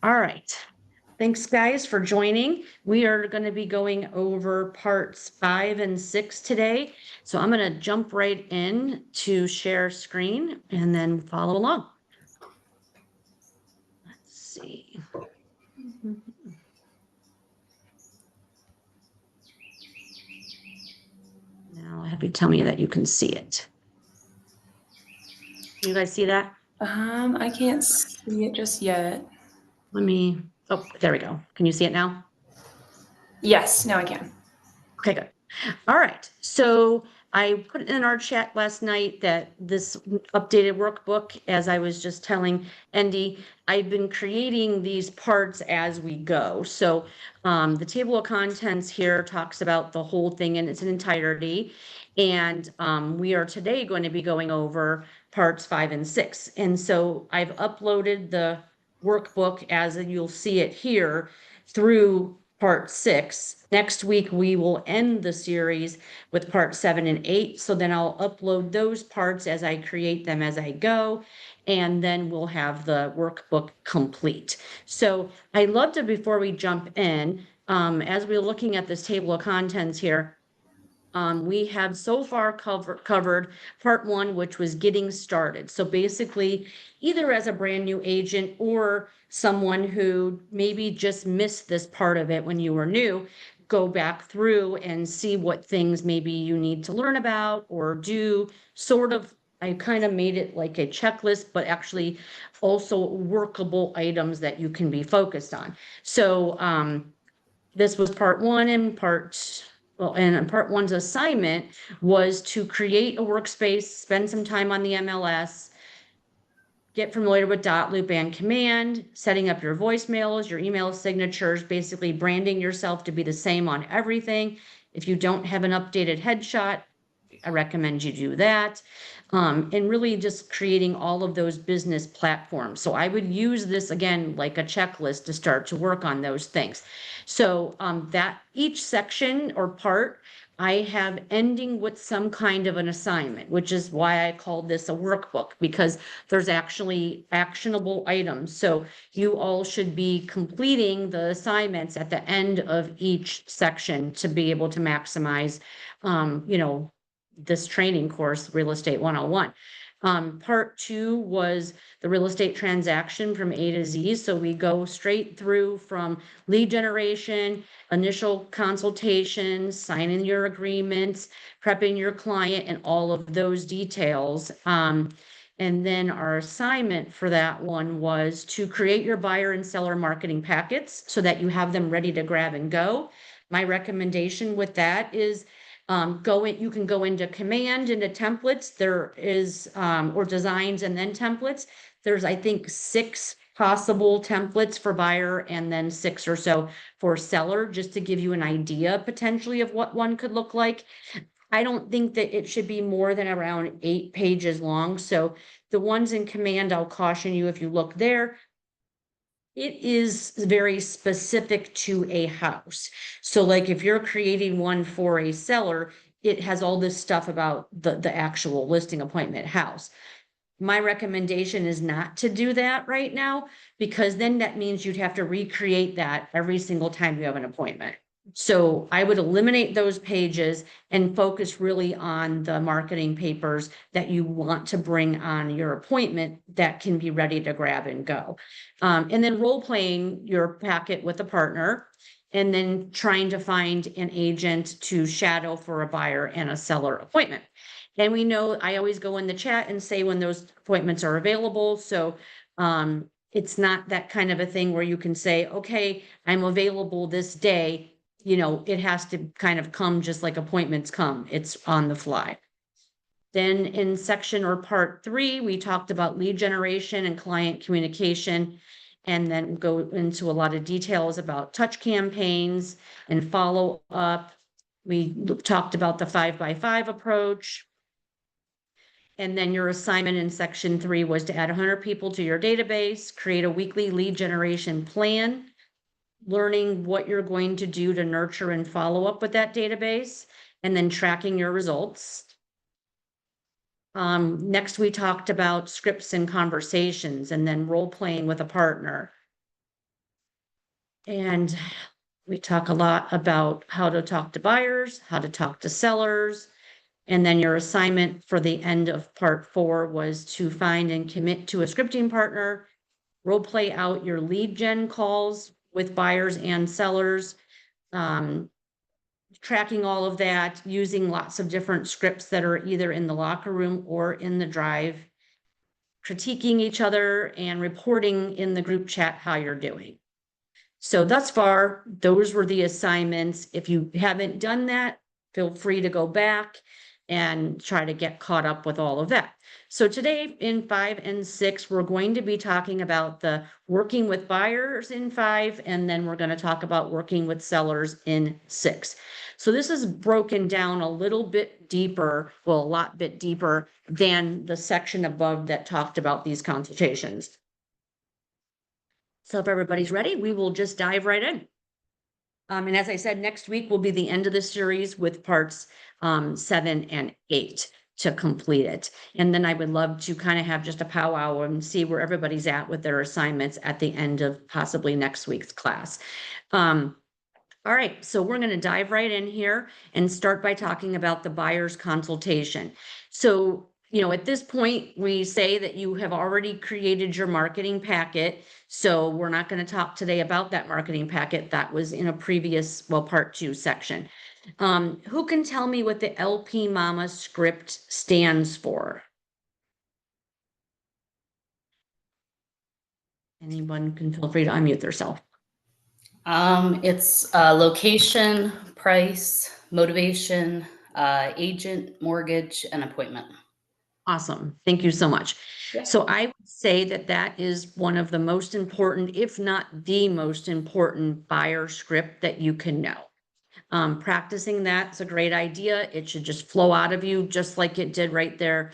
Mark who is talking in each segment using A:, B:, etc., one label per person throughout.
A: All right. Thanks, guys, for joining. We are going to be going over parts 5 and 6 today. So I'm going to jump right in to share screen and then follow along. Let's see. Now I have you tell me that you can see it. Can you guys see that?
B: I can't see it just yet.
A: Oh, there we go. Can you see it now?
B: Yes, now I can.
A: Okay, good. All right. So I put in our chat last night that this updated workbook, as I was just telling Andy, I've been creating these parts as we go. So the table of contents here talks about the whole thing in its entirety. And we are today going to be going over parts 5 and 6. And so I've uploaded the workbook as you'll see it here through part 6. Next week, we will end the series with part 7 and 8. So then I'll upload those parts as I create them as I go. And then we'll have the workbook complete. So I'd love to, before we jump in, as we're looking at this table of contents here, we have so far covered part 1, which was getting started. So basically, either as a brand new agent or someone who maybe just missed this part of it when you were new, go back through and see what things maybe you need to learn about or do. Sort of, I kind of made it like a checklist, but actually also workable items that you can be focused on. So this was part 1 and part 1's assignment was to create a workspace, spend some time on the MLS, get familiar with dot, loop, and command, setting up your voicemails, your email signatures, basically branding yourself to be the same on everything. If you don't have an updated headshot, I recommend you do that. And really just creating all of those business platforms. So I would use this again, like a checklist to start to work on those things. So that each section or part, I have ending with some kind of an assignment, which is why I called this a workbook, because there's actually actionable items. So you all should be completing the assignments at the end of each section to be able to maximize, this training course, Real Estate 101. Part 2 was the real estate transaction from A to Z. So we go straight through from lead generation, initial consultations, signing your agreements, prepping your client, and all of those details. And then our assignment for that one was to create your buyer and seller marketing packets so that you have them ready to grab and go. My recommendation with that is you can go into command, into templates. There is, or designs and then templates. There's, I think, 6 possible templates for buyer and then 6 or so for seller, just to give you an idea potentially of what one could look like. I don't think that it should be more than around 8 pages long. So the ones in command, I'll caution you if you look there, it is very specific to a house. So like if you're creating one for a seller, it has all this stuff about the actual listing appointment house. My recommendation is not to do that right now, because then that means you'd have to recreate that every single time you have an appointment. So I would eliminate those pages and focus really on the marketing papers that you want to bring on your appointment that can be ready to grab and go. And then role playing your packet with a partner, and then trying to find an agent to shadow for a buyer and a seller appointment. And we know, I always go in the chat and say when those appointments are available. So it's not that kind of a thing where you can say, okay, I'm available this day. It has to kind of come just like appointments come. It's on the fly. Then in section or part 3, we talked about lead generation and client communication, and then go into a lot of details about touch campaigns and follow up. We talked about the 5x5 approach. And then your assignment in section 3 was to add 100 people to your database, create a weekly lead generation plan, learning what you're going to do to nurture and follow up with that database, and then tracking your results. Next, we talked about scripts and conversations and then role playing with a partner. And we talk a lot about how to talk to buyers, how to talk to sellers. And then your assignment for the end of part 4 was to find and commit to a scripting partner, role play out your lead gen calls with buyers and sellers, tracking all of that, using lots of different scripts that are either in the locker room or in the drive, critiquing each other and reporting in the group chat how you're doing. So thus far, those were the assignments. If you haven't done that, feel free to go back and try to get caught up with all of that. So today in 5 and 6, we're going to be talking about the working with buyers in 5, and then we're going to talk about working with sellers in 6. So this is broken down a little bit deeper, well, a lot bit deeper than the section above that talked about these consultations. So if everybody's ready, we will just dive right in. And as I said, next week will be the end of the series with parts 7 and 8 to complete it. And then I would love to kind of have just a powwow and see where everybody's at with their assignments at the end of possibly next week's class. All right, so we're going to dive right in here and start by talking about the buyer's consultation. So, you know, at this point, we say that you have already created your marketing packet. So we're not going to talk today about that marketing packet. That was in a previous, well, part 2 section. Who can tell me what the LP Mama script stands for? Anyone can feel free to unmute themselves.
C: It's location, price, motivation, agent, mortgage, and appointment.
A: Awesome. Thank you so much.
C: Yeah.
A: So I would say that that is one of the most important, if not the most important buyer script that you can know. Practicing that's a great idea. It should just flow out of you just like it did right there.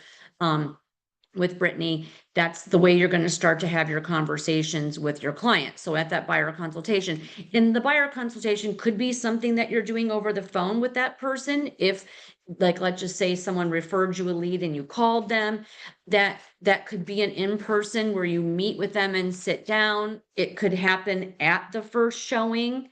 A: With Brittany, that's the way you're going to start to have your conversations with your client. So at that buyer consultation, and the buyer consultation could be something that you're doing over the phone with that person. If, like, let's just say someone referred you a lead and you called them, that could be an in-person where you meet with them and sit down. It could happen at the first showing.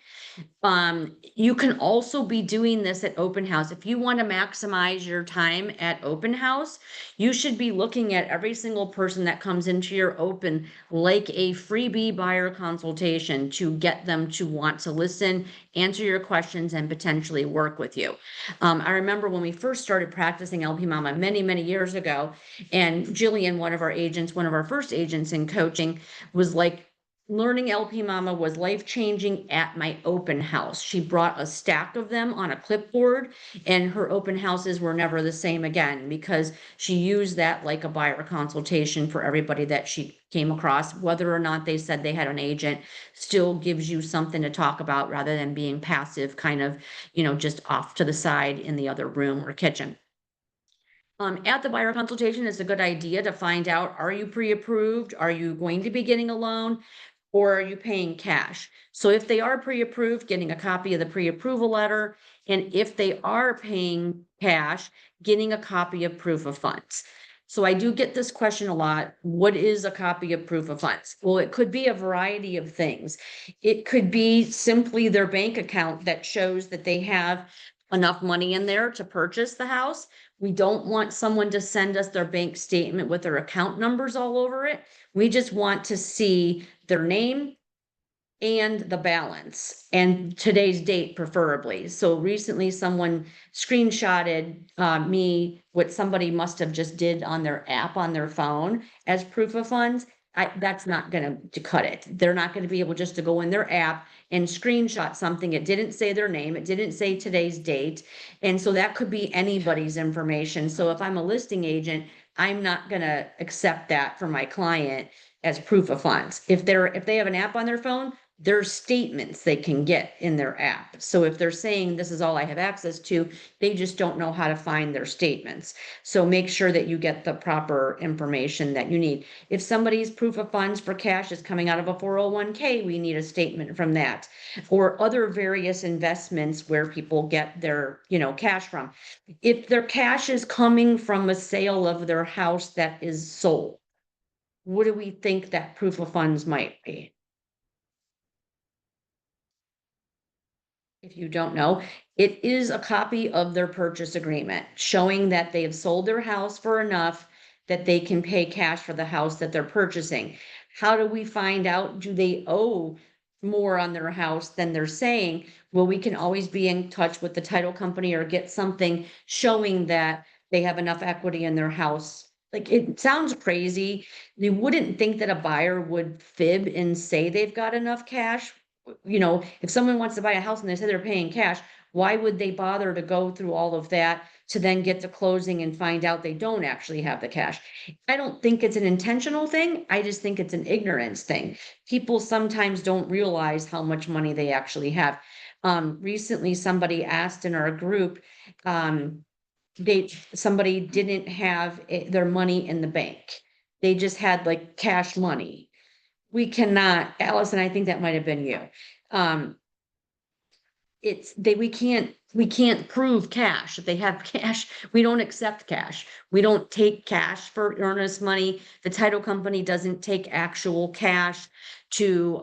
A: You can also be doing this at open house. If you want to maximize your time at open house, you should be looking at every single person that comes into your open like a freebie buyer consultation to get them to want to listen, answer your questions, and potentially work with you. I remember when we first started practicing LP Mama many, many years ago, and Jillian, one of our first agents in coaching, was like, learning LP Mama was life-changing at my open house. She brought a stack of them on a clipboard, and her open houses were never the same again because she used that like a buyer consultation for everybody that she came across. Whether or not they said they had an agent still gives you something to talk about rather than being passive, kind of, you know, just off to the side in the other room or kitchen. At the buyer consultation, it's a good idea to find out, are you pre-approved? Are you going to be getting a loan? Or are you paying cash? So if they are pre-approved, getting a copy of the pre-approval letter, and if they are paying cash, getting a copy of proof of funds. So I do get this question a lot. What is a copy of proof of funds? Well, it could be a variety of things. It could be simply their bank account that shows that they have enough money in there to purchase the house. We don't want someone to send us their bank statement with their account numbers all over it. We just want to see their name and the balance and today's date preferably. So recently someone screenshotted me what somebody must have just did on their app on their phone as proof of funds. That's not going to cut it. They're not going to be able just to go in their app and screenshot something. It didn't say their name. It didn't say today's date. And so that could be anybody's information. So if I'm a listing agent, I'm not going to accept that for my client as proof of funds. If they have an app on their phone, there's statements they can get in their app. So if they're saying this is all I have access to, they just don't know how to find their statements. So make sure that you get the proper information that you need. If somebody's proof of funds for cash is coming out of a 401k, we need a statement from that. Or other various investments where people get their, cash from. If their cash is coming from a sale of their house that is sold, what do we think that proof of funds might be? If you don't know, it is a copy of their purchase agreement showing that they have sold their house for enough that they can pay cash for the house that they're purchasing. How do we find out? Do they owe more on their house than they're saying? Well, we can always be in touch with the title company or get something showing that they have enough equity in their house. Like, it sounds crazy. You wouldn't think that a buyer would fib and say they've got enough cash. If someone wants to buy a house and they say they're paying cash, why would they bother to go through all of that to then get to closing and find out they don't actually have the cash? I don't think it's an intentional thing. I just think it's an ignorance thing. People sometimes don't realize how much money they actually have. Recently, somebody asked in our group, somebody didn't have their money in the bank. They just had like cash money. We cannot, Allison, I think that might have been you. We can't prove cash. If they have cash, we don't accept cash. We don't take cash for earnest money. The title company doesn't take actual cash to,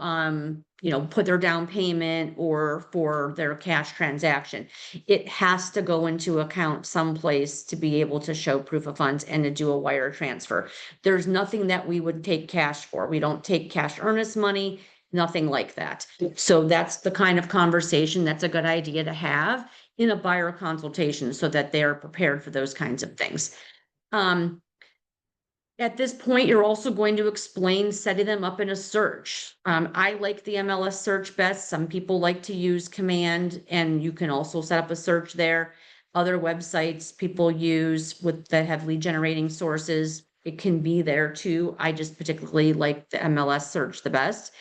A: put their down payment or for their cash transaction. It has to go into account someplace to be able to show proof of funds and to do a wire transfer. There's nothing that we would take cash for. We don't take cash earnest money, nothing like that. So that's the kind of conversation that's a good idea to have in a buyer consultation so that they're prepared for those kinds of things. At this point, you're also going to explain setting them up in a search. I like the MLS search best. Some people like to use Command, and you can also set up a search there. Other websites people use that have lead generating sources, it can be there too. I just particularly like the MLS search the best.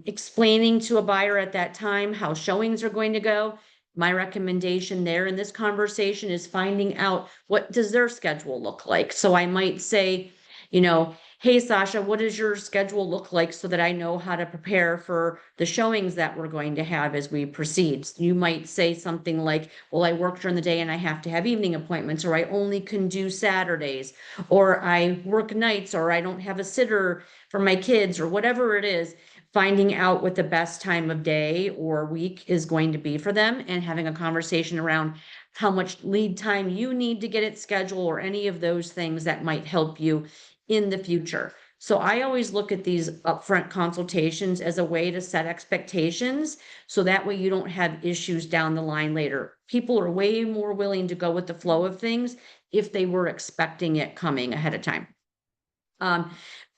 A: Explaining to a buyer at that time how showings are going to go. My recommendation there in this conversation is finding out what does their schedule look like. So I might say, hey, Sasha, what does your schedule look like so that I know how to prepare for the showings that we're going to have as we proceed? You might say something like, well, I work during the day and I have to have evening appointments, or I only can do Saturdays, or I work nights, or I don't have a sitter for my kids, or whatever it is. Finding out what the best time of day or week is going to be for them and having a conversation around how much lead time you need to get it scheduled or any of those things that might help you in the future. So I always look at these upfront consultations as a way to set expectations so that way you don't have issues down the line later. People are way more willing to go with the flow of things if they were expecting it coming ahead of time.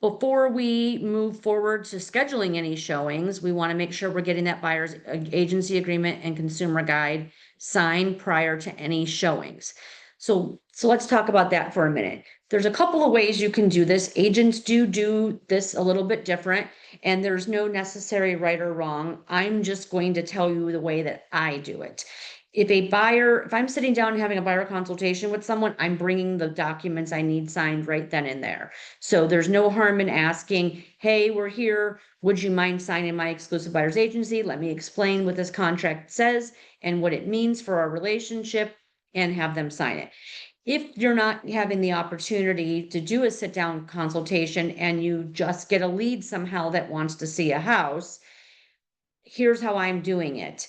A: Before we move forward to scheduling any showings, we want to make sure we're getting that buyer's agency agreement and consumer guide signed prior to any showings. So let's talk about that for a minute. There's a couple of ways you can do this. Agents do this a little bit different, and there's no necessary right or wrong. I'm just going to tell you the way that I do it. If I'm sitting down and having a buyer consultation with someone, I'm bringing the documents I need signed right then and there. So there's no harm in asking, hey, we're here. Would you mind signing my exclusive buyer's agency? Let me explain what this contract says and what it means for our relationship, and have them sign it. If you're not having the opportunity to do a sit down consultation and you just get a lead somehow that wants to see a house, here's how I'm doing it.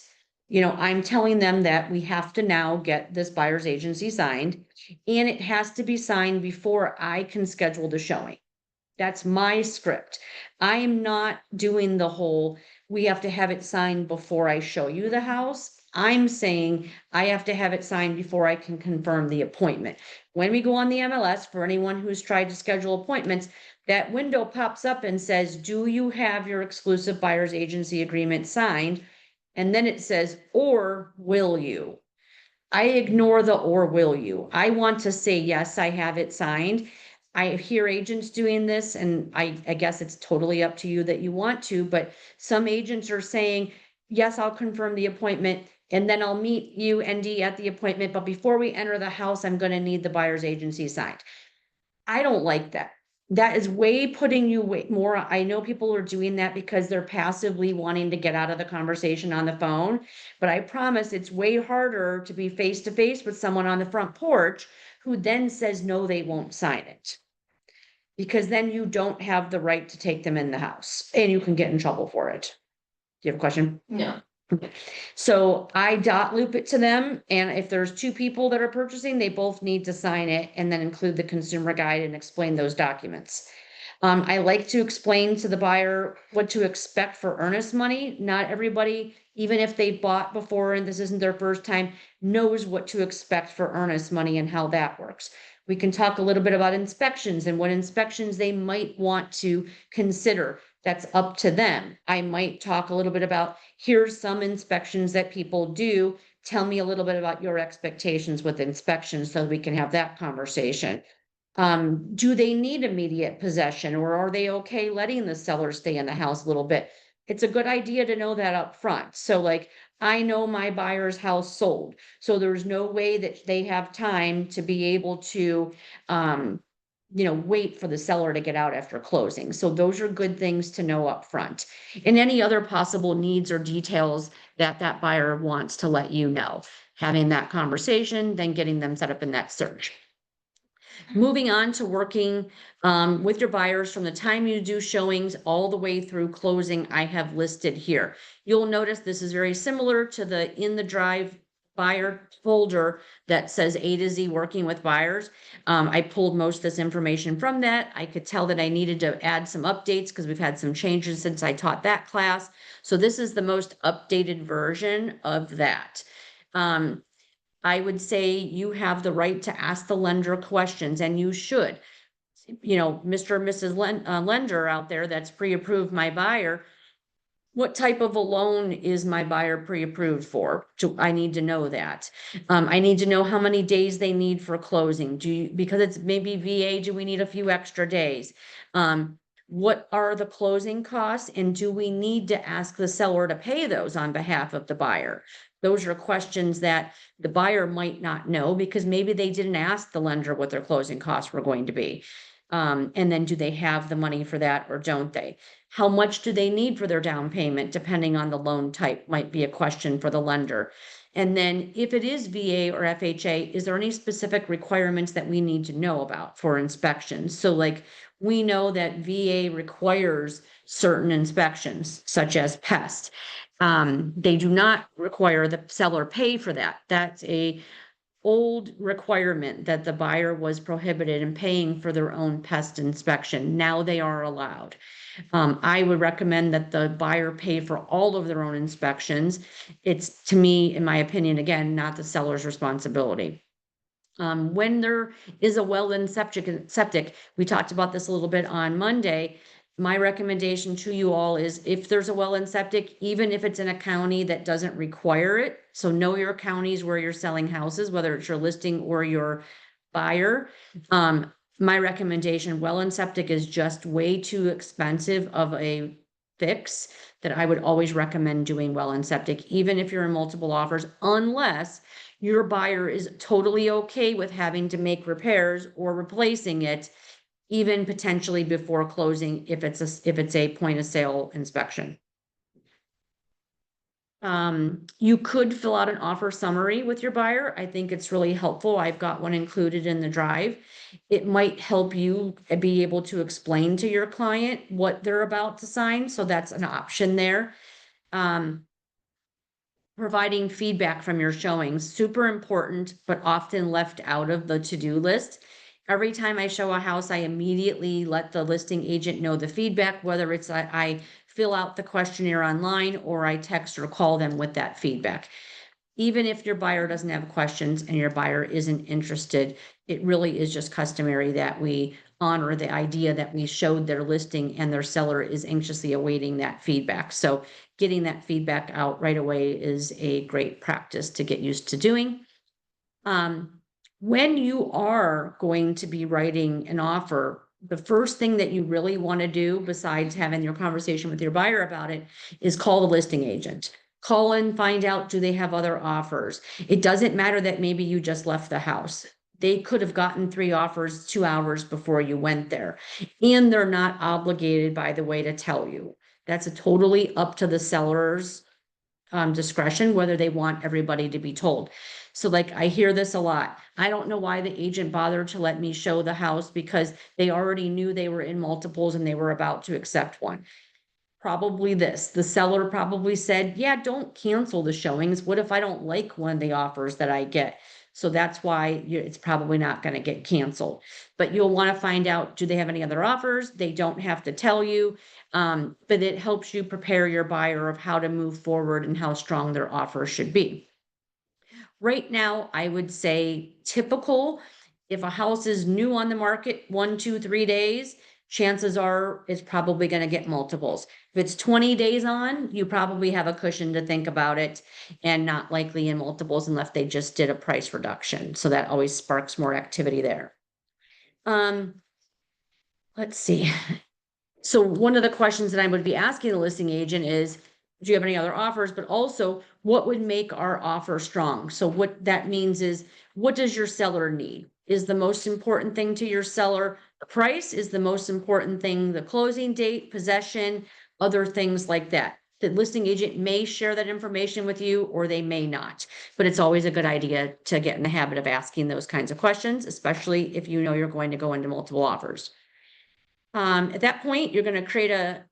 A: I'm telling them that we have to now get this buyer's agency signed, and it has to be signed before I can schedule the showing. That's my script. I am not doing the whole, we have to have it signed before I show you the house. I'm saying I have to have it signed before I can confirm the appointment. When we go on the MLS, for anyone who's tried to schedule appointments, that window pops up and says, do you have your exclusive buyer's agency agreement signed? And then it says, or will you? I ignore the or will you. I want to say, yes, I have it signed. I hear agents doing this, and I guess it's totally up to you that you want to, but some agents are saying, yes, I'll confirm the appointment, and then I'll meet you, ND, at the appointment, but before we enter the house, I'm gonna need the buyer's agency signed. I don't like that. That is way putting you way more. I know people are doing that because they're passively wanting to get out of the conversation on the phone. But I promise it's way harder to be face to face with someone on the front porch who then says, no, they won't sign it. Because then you don't have the right to take them in the house and you can get in trouble for it. Do you have a question?
D: No.
A: So I dot loop it to them, and if there's two people that are purchasing, they both need to sign it and then include the consumer guide and explain those documents. I like to explain to the buyer what to expect for earnest money. Not everybody, even if they bought before and this isn't their first time, knows what to expect for earnest money and how that works. We can talk a little bit about inspections and what inspections they might want to consider. That's up to them. I might talk a little bit about, here's some inspections that people do. Tell me a little bit about your expectations with inspections so we can have that conversation. Do they need immediate possession, or are they okay letting the seller stay in the house a little bit? It's a good idea to know that up front. So like, I know my buyer's house sold, so there's no way that they have time to be able to, wait for the seller to get out after closing. So those are good things to know up front. And any other possible needs or details that that buyer wants to let you know. Having that conversation, then getting them set up in that search. Moving on to working with your buyers from the time you do showings all the way through closing, I have listed here. You'll notice this is very similar to the In the Drive buyer folder that says A to Z working with buyers. I pulled most of this information from that. I could tell that I needed to add some updates because we've had some changes since I taught that class. So this is the most updated version of that. I would say you have the right to ask the lender questions, and you should. Mr. or Mrs. Lender out there that's pre-approved my buyer, what type of a loan is my buyer pre-approved for? I need to know that. I need to know how many days they need for closing. Because it's maybe VA, do we need a few extra days? What are the closing costs, and do we need to ask the seller to pay those on behalf of the buyer? Those are questions that the buyer might not know because maybe they didn't ask the lender what their closing costs were going to be. And then do they have the money for that or don't they? How much do they need for their down payment, depending on the loan type, might be a question for the lender. And then if it is VA or FHA, is there any specific requirements that we need to know about for inspections? So like, we know that VA requires certain inspections, such as pest. They do not require the seller pay for that. That's a old requirement that the buyer was prohibited in paying for their own pest inspection. Now they are allowed. I would recommend that the buyer pay for all of their own inspections. It's, to me, in my opinion, again, not the seller's responsibility. When there is a well in septic, we talked about this a little bit on Monday. My recommendation to you all is if there's a well in septic, even if it's in a county that doesn't require it, so know your counties where you're selling houses, whether it's your listing or your buyer. My recommendation, well in septic is just way too expensive of a fix that I would always recommend doing well in septic, even if you're in multiple offers, unless your buyer is totally okay with having to make repairs or replacing it, even potentially before closing, if it's a point of sale inspection. You could fill out an offer summary with your buyer. I think it's really helpful. I've got one included in the drive. It might help you be able to explain to your client what they're about to sign. So that's an option there. Providing feedback from your showings, super important, but often left out of the to-do list. Every time I show a house, I immediately let the listing agent know the feedback, whether it's I fill out the questionnaire online or I text or call them with that feedback. Even if your buyer doesn't have questions and your buyer isn't interested, it really is just customary that we honor the idea that we showed their listing and their seller is anxiously awaiting that feedback. So getting that feedback out right away is a great practice to get used to doing. When you are going to be writing an offer, the first thing that you really want to do, besides having your conversation with your buyer about it, is call the listing agent. Call and find out, do they have other offers? It doesn't matter that maybe you just left the house. They could have gotten 3 offers 2 hours before you went there. And they're not obligated, by the way, to tell you. That's a totally up to the seller's discretion, whether they want everybody to be told. So like, I hear this a lot. I don't know why the agent bothered to let me show the house because they already knew they were in multiples and they were about to accept one. Probably this, the seller probably said, yeah, don't cancel the showings. What if I don't like one of the offers that I get? So that's why it's probably not going to get canceled. But you'll want to find out, do they have any other offers? They don't have to tell you. But it helps you prepare your buyer of how to move forward and how strong their offer should be. Right now, I would say typical, if a house is new on the market, 1, 2, 3 days, chances are it's probably going to get multiples. If it's 20 days on, you probably have a cushion to think about it and not likely in multiples unless they just did a price reduction. So that always sparks more activity there. Let's see. So one of the questions that I would be asking the listing agent is, do you have any other offers? But also, what would make our offer strong? So what that means is, what does your seller need? Is the most important thing to your seller the price? Is the most important thing the closing date, possession, other things like that? The listing agent may share that information with you or they may not, but it's always a good idea to get in the habit of asking those kinds of questions, especially if you know you're going to go into multiple offers. At that point, you're going to create a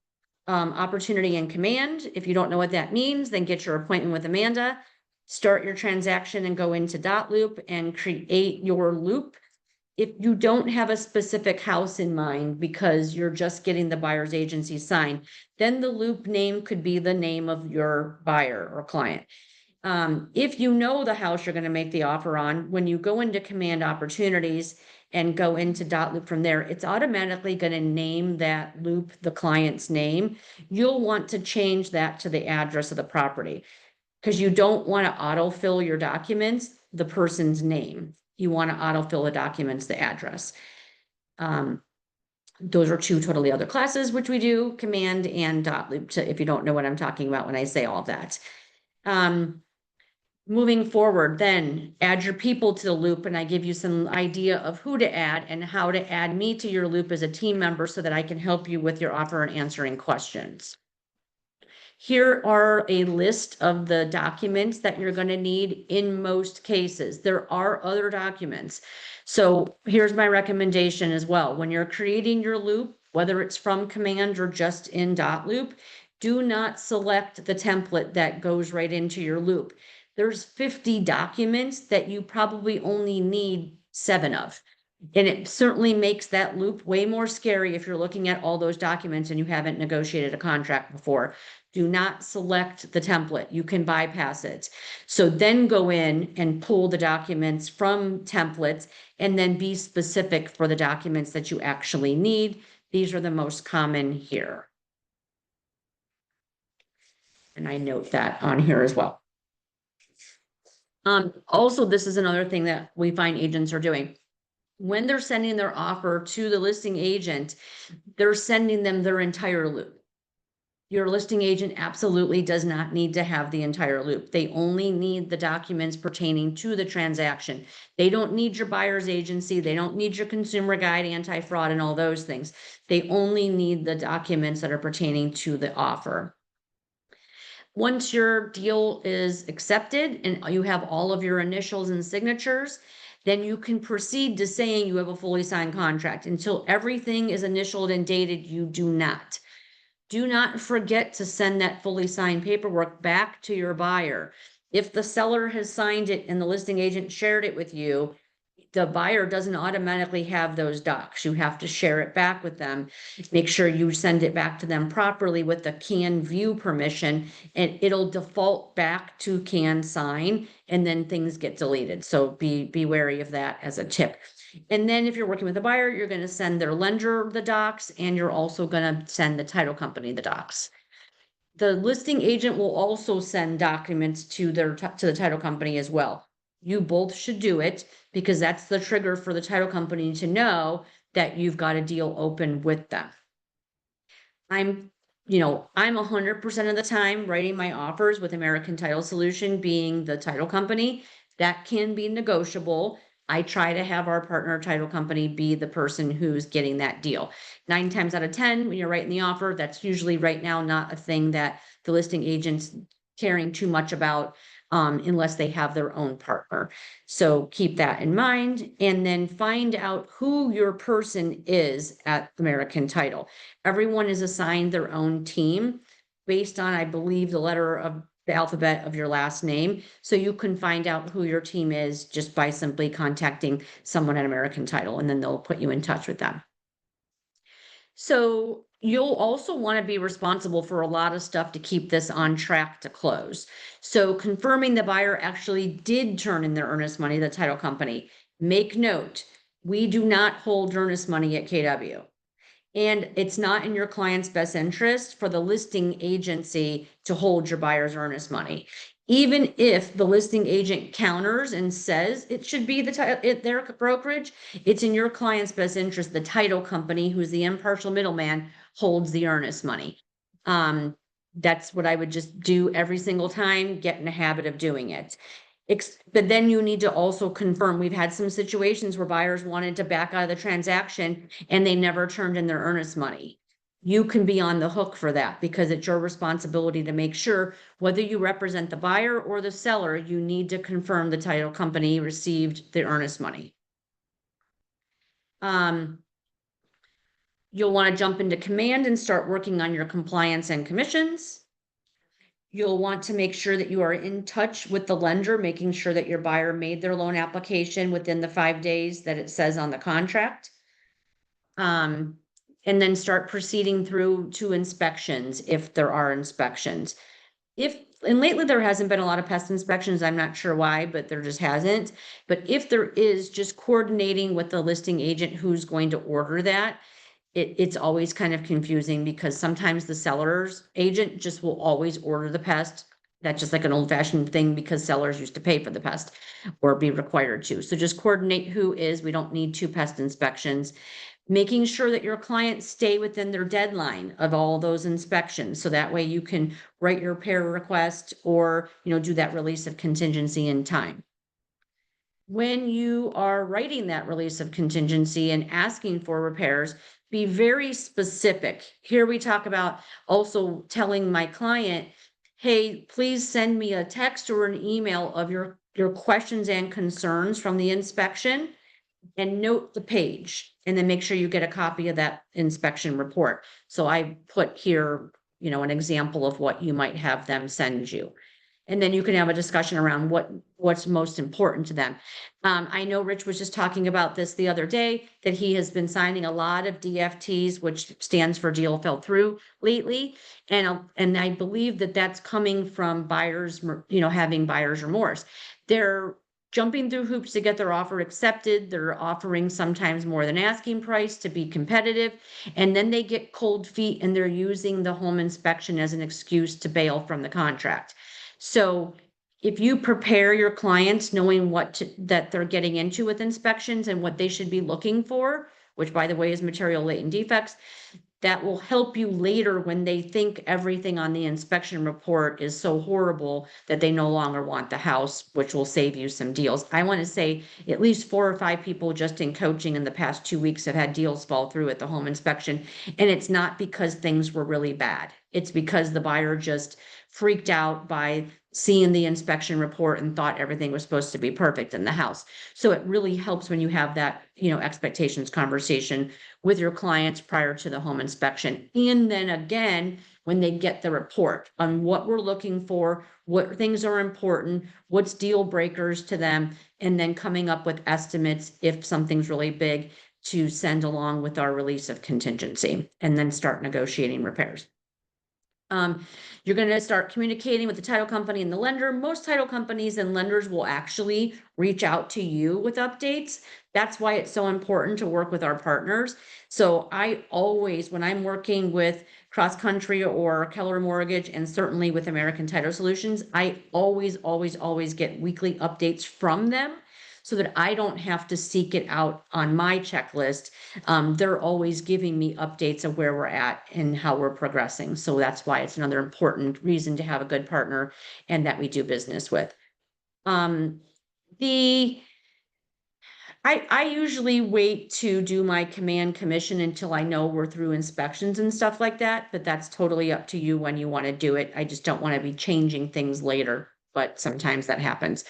A: opportunity in command. If you don't know what that means, then get your appointment with Amanda, start your transaction and go into dotloop and create your loop. If you don't have a specific house in mind because you're just getting the buyer's agency signed, then the loop name could be the name of your buyer or client. If you know the house you're going to make the offer on, when you go into command opportunities and go into dotloop from there, it's automatically going to name that loop the client's name. You'll want to change that to the address of the property because you don't want to autofill your documents the person's name. You want to autofill the documents the address. Those are 2 totally other classes, which we do, command and dotloop, if you don't know what I'm talking about when I say all that. Moving forward, then add your people to the loop, and I give you some idea of who to add and how to add me to your loop as a team member so that I can help you with your offer and answering questions. Here are a list of the documents that you're going to need in most cases. There are other documents. So here's my recommendation as well. When you're creating your loop, whether it's from command or just in dotloop, do not select the template that goes right into your loop. There's 50 documents that you probably only need 7 of. And it certainly makes that loop way more scary if you're looking at all those documents and you haven't negotiated a contract before. Do not select the template. You can bypass it. So then go in and pull the documents from templates and then be specific for the documents that you actually need. These are the most common here. And I note that on here as well. Also, this is another thing that we find agents are doing. When they're sending their offer to the listing agent, they're sending them their entire loop. Your listing agent absolutely does not need to have the entire loop. They only need the documents pertaining to the transaction. They don't need your buyer's agency. They don't need your consumer guide, anti-fraud, and all those things. They only need the documents that are pertaining to the offer. Once your deal is accepted and you have all of your initials and signatures, then you can proceed to saying you have a fully signed contract. Until everything is initialed and dated, you do not. Do not forget to send that fully signed paperwork back to your buyer. If the seller has signed it and the listing agent shared it with you, the buyer doesn't automatically have those docs. You have to share it back with them. Make sure you send it back to them properly with the can view permission, and it'll default back to can sign, and then things get deleted. So be wary of that as a tip. And then if you're working with a buyer, you're going to send their lender the docs, and you're also going to send the title company the docs. The listing agent will also send documents to the title company as well. you both should do it because that's the trigger for the title company to know that you've got a deal open with them. I'm 100% of the time writing my offers with American Title Solution being the title company. That can be negotiable. I try to have our partner title company be the person who's getting that deal. 9 times out of 10, when you're writing the offer, that's usually right now not a thing that the listing agent's caring too much about, unless they have their own partner. So keep that in mind, and then find out who your person is at American Title. Everyone is assigned their own team based on, I believe, the letter of the alphabet of your last name. So you can find out who your team is just by simply contacting someone at American Title, and then they'll put you in touch with them. So you'll also want to be responsible for a lot of stuff to keep this on track to close. So confirming the buyer actually did turn in their earnest money, the title company. Make note, we do not hold earnest money at KW. And it's not in your client's best interest for the listing agency to hold your buyer's earnest money. Even if the listing agent counters and says it should be their brokerage, it's in your client's best interest. The title company, who's the impartial middleman, holds the earnest money. That's what I would just do every single time, get in the habit of doing it. But then you need to also confirm, we've had some situations where buyers wanted to back out of the transaction and they never turned in their earnest money. You can be on the hook for that because it's your responsibility to make sure whether you represent the buyer or the seller, you need to confirm the title company received the earnest money. You'll want to jump into command and start working on your compliance and commissions. You'll want to make sure that you are in touch with the lender, making sure that your buyer made their loan application within the 5 days that it says on the contract. And then start proceeding through to inspections if there are inspections. And lately there hasn't been a lot of pest inspections. I'm not sure why, but there just hasn't. But if there is, just coordinating with the listing agent who's going to order that. It's always kind of confusing because sometimes the seller's agent just will always order the pest. That's just like an old-fashioned thing because sellers used to pay for the pest or be required to. So just coordinate who is. We don't need 2 pest inspections. Making sure that your clients stay within their deadline of all those inspections. So that way you can write your repair request or, do that release of contingency in time. When you are writing that release of contingency and asking for repairs, be very specific. Here we talk about also telling my client, hey, please send me a text or an email of your questions and concerns from the inspection and note the page, and then make sure you get a copy of that inspection report. So I put here, an example of what you might have them send you. And then you can have a discussion around what's most important to them. I know Rich was just talking about this the other day, that he has been signing a lot of DFTs, which stands for deal fell through lately. And I believe that that's coming from buyers, having buyer's remorse. They're jumping through hoops to get their offer accepted. They're offering sometimes more than asking price to be competitive. And then they get cold feet and they're using the home inspection as an excuse to bail from the contract. So if you prepare your clients knowing that they're getting into with inspections and what they should be looking for, which by the way is material latent defects, that will help you later when they think everything on the inspection report is so horrible that they no longer want the house, which will save you some deals. I want to say at least 4 or 5 people just in coaching in the past 2 weeks have had deals fall through at the home inspection. And it's not because things were really bad. It's because the buyer just freaked out by seeing the inspection report and thought everything was supposed to be perfect in the house. So it really helps when you have that, expectations conversation with your clients prior to the home inspection. And then again, when they get the report on what we're looking for, what things are important, what's deal breakers to them, and then coming up with estimates if something's really big to send along with our release of contingency, and then start negotiating repairs. You're gonna start communicating with the title company and the lender. Most title companies and lenders will actually reach out to you with updates. That's why it's so important to work with our partners. So I always, when I'm working with Cross Country or Keller Mortgage, and certainly with American Title Solutions, I always get weekly updates from them so that I don't have to seek it out on my checklist. They're always giving me updates of where we're at and how we're progressing. So that's why it's another important reason to have a good partner and that we do business with. The I usually wait to do my command commission until I know we're through inspections and stuff like that, but that's totally up to you when you want to do it. I just don't want to be changing things later, but sometimes that happens.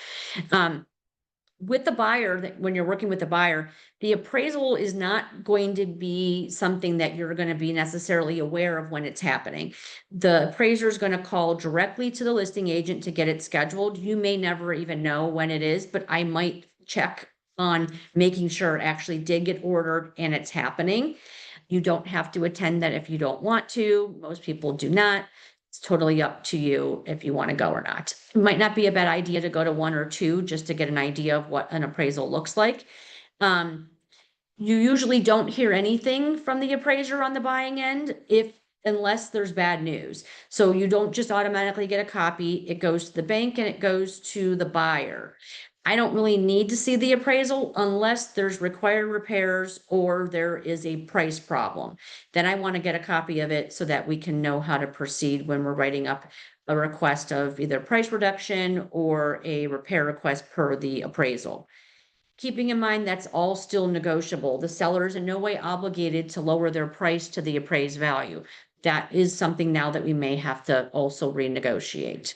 A: With the buyer, when you're working with the buyer, the appraisal is not going to be something that you're going to be necessarily aware of when it's happening. The appraiser is going to call directly to the listing agent to get it scheduled. You may never even know when it is, but I might check on making sure it actually did get ordered and it's happening. You don't have to attend that if you don't want to. Most people do not. It's totally up to you if you want to go or not. It might not be a bad idea to go to 1 or 2 just to get an idea of what an appraisal looks like. You usually don't hear anything from the appraiser on the buying end unless there's bad news. So you don't just automatically get a copy. It goes to the bank and it goes to the buyer. I don't really need to see the appraisal unless there's required repairs or there is a price problem. Then I want to get a copy of it so that we can know how to proceed when we're writing up a request of either price reduction or a repair request per the appraisal. Keeping in mind that's all still negotiable. The seller is in no way obligated to lower their price to the appraised value. That is something now that we may have to also renegotiate.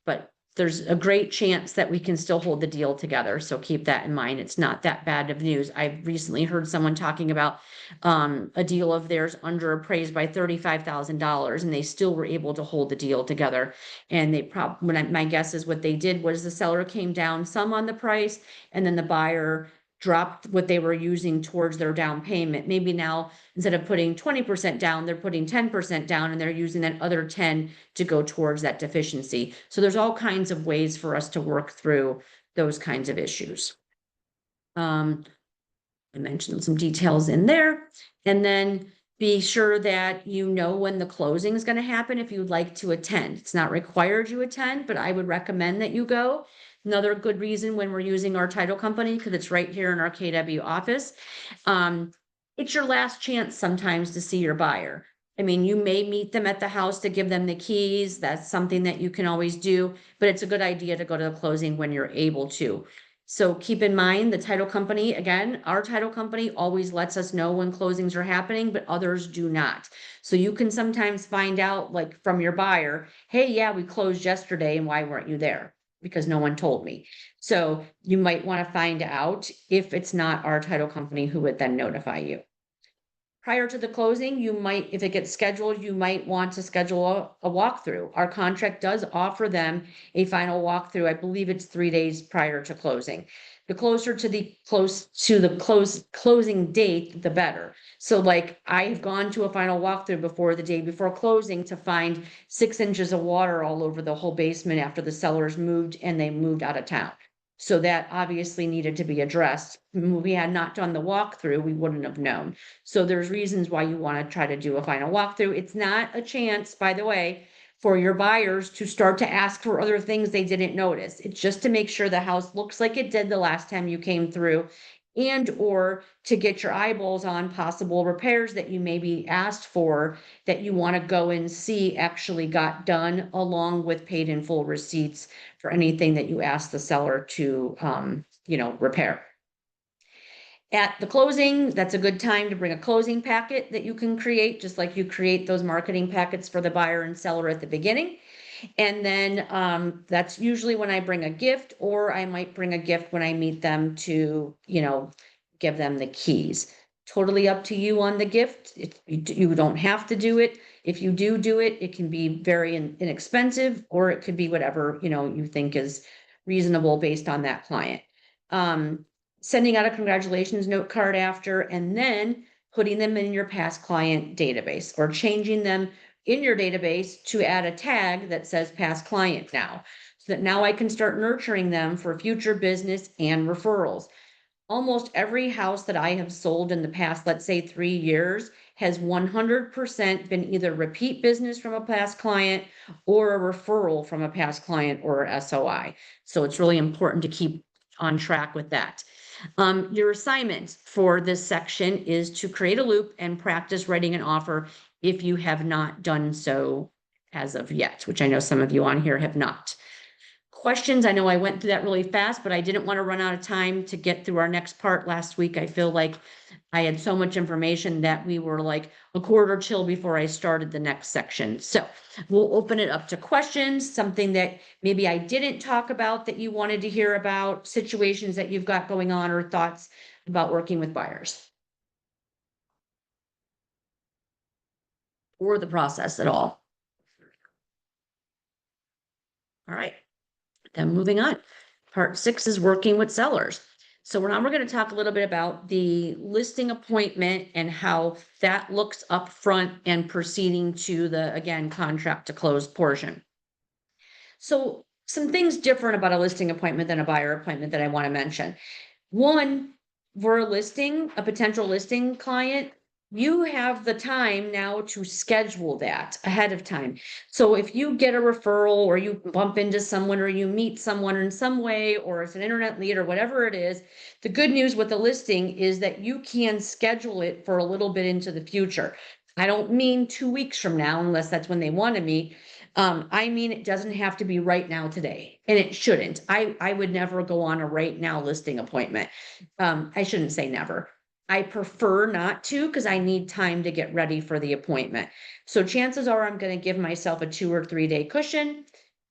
A: But there's a great chance that we can still hold the deal together. So keep that in mind. It's not that bad of news. I recently heard someone talking about a deal of theirs under appraised by $35,000 and they still were able to hold the deal together. And they my guess is what they did was the seller came down some on the price and then the buyer dropped what they were using towards their down payment. Maybe now instead of putting 20% down, they're putting 10% down and they're using that other 10 to go towards that deficiency. So there's all kinds of ways for us to work through those kinds of issues. I mentioned some details in there, and then be sure that you know when the closing is going to happen if you'd like to attend. It's not required you attend, but I would recommend that you go. Another good reason when we're using our title company, because it's right here in our KW office. It's your last chance sometimes to see your buyer. I mean, you may meet them at the house to give them the keys. That's something that you can always do, but it's a good idea to go to the closing when you're able to. So keep in mind, the title company, again, our title company always lets us know when closings are happening, but others do not. So you can sometimes find out, like from your buyer, hey, yeah, we closed yesterday and why weren't you there? Because no one told me. So you might want to find out if it's not our title company who would then notify you. Prior to the closing, you might, if it gets scheduled, you might want to schedule a walkthrough. Our contract does offer them a final walkthrough. I believe it's 3 days prior to closing. The closer to the closing date, the better. So like I've gone to a final walkthrough before the day before closing to find 6 inches of water all over the whole basement after the sellers moved and they moved out of town. So that obviously needed to be addressed. We had not done the walkthrough, we wouldn't have known. So there's reasons why you want to try to do a final walkthrough. It's not a chance, by the way, for your buyers to start to ask for other things they didn't notice. It's just to make sure the house looks like it did the last time you came through, and or to get your eyeballs on possible repairs that you maybe asked for that you want to go and see actually got done, along with paid in full receipts for anything that you asked the seller to repair. At the closing, that's a good time to bring a closing packet that you can create, just like you create those marketing packets for the buyer and seller at the beginning. And then that's usually when I bring a gift, or I might bring a gift when I meet them to, give them the keys. Totally up to you on the gift. You don't have to do it. If you do it, it can be very inexpensive, or it could be whatever, you think is reasonable based on that client. Sending out a congratulations note card after, and then putting them in your past client database or changing them in your database to add a tag that says past client now. So that now I can start nurturing them for future business and referrals. Almost every house that I have sold in the past, let's say 3 years, has 100% been either repeat business from a past client or a referral from a past client or SOI. So it's really important to keep on track with that. Your assignment for this section is to create a loop and practice writing an offer if you have not done so as of yet, which I know some of you on here have not. Questions? I know I went through that really fast, but I didn't want to run out of time to get through our next part last week. I feel like I had so much information that we were like a quarter till before I started the next section. So we'll open it up to questions, something that maybe I didn't talk about that you wanted to hear about, situations that you've got going on, or thoughts about working with buyers. Or the process at all. All right. Then moving on, part 6 is working with sellers. So now we're going to talk a little bit about the listing appointment and how that looks up front and proceeding to the, again, contract to close portion. So some things different about a listing appointment than a buyer appointment that I want to mention. One, for a listing, a potential listing client, you have the time now to schedule that ahead of time. So if you get a referral or you bump into someone or you meet someone in some way, or it's an internet lead or whatever it is, the good news with the listing is that you can schedule it for a little bit into the future. I don't mean 2 weeks from now, unless that's when they want to meet. I mean, it doesn't have to be right now today, and it shouldn't. I would never go on a right now listing appointment. I shouldn't say never. I prefer not to, because I need time to get ready for the appointment. So chances are I'm going to give myself a 2 or 3 day cushion.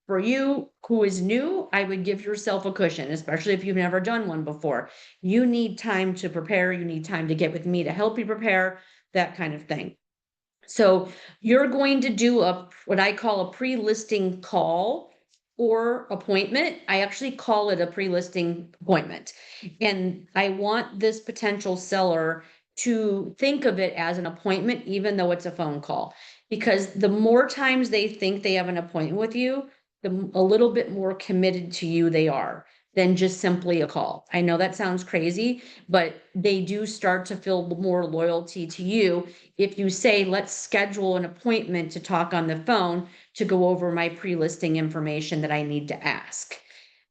A: For you who is new, I would give yourself a cushion, especially if you've never done one before. You need time to prepare. You need time to get with me to help you prepare, that kind of thing. So you're going to do what I call a pre-listing call or appointment. I actually call it a pre-listing appointment. And I want this potential seller to think of it as an appointment, even though it's a phone call. Because the more times they think they have an appointment with you, a little bit more committed to you they are than just simply a call. I know that sounds crazy, but they do start to feel more loyalty to you if you say, let's schedule an appointment to talk on the phone to go over my pre-listing information that I need to ask.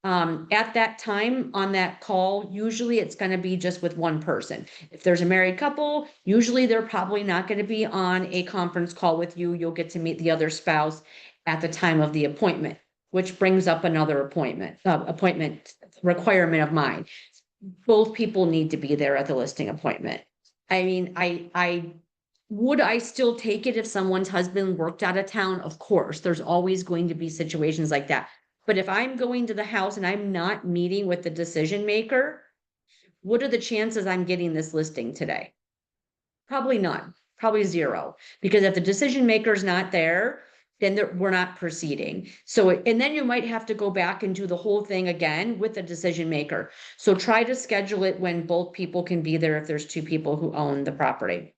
A: At that time on that call, usually it's going to be just with one person. If there's a married couple, usually they're probably not going to be on a conference call with you. You'll get to meet the other spouse at the time of the appointment, which brings up another appointment requirement of mine. Both people need to be there at the listing appointment. I mean, I would I still take it if someone's husband worked out of town? Of course, there's always going to be situations like that. But if I'm going to the house and I'm not meeting with the decision maker, what are the chances I'm getting this listing today? Probably none, probably 0. Because if the decision maker is not there, then we're not proceeding. So, and then you might have to go back and do the whole thing again with the decision maker. So try to schedule it when both people can be there if there's 2 people who own the property.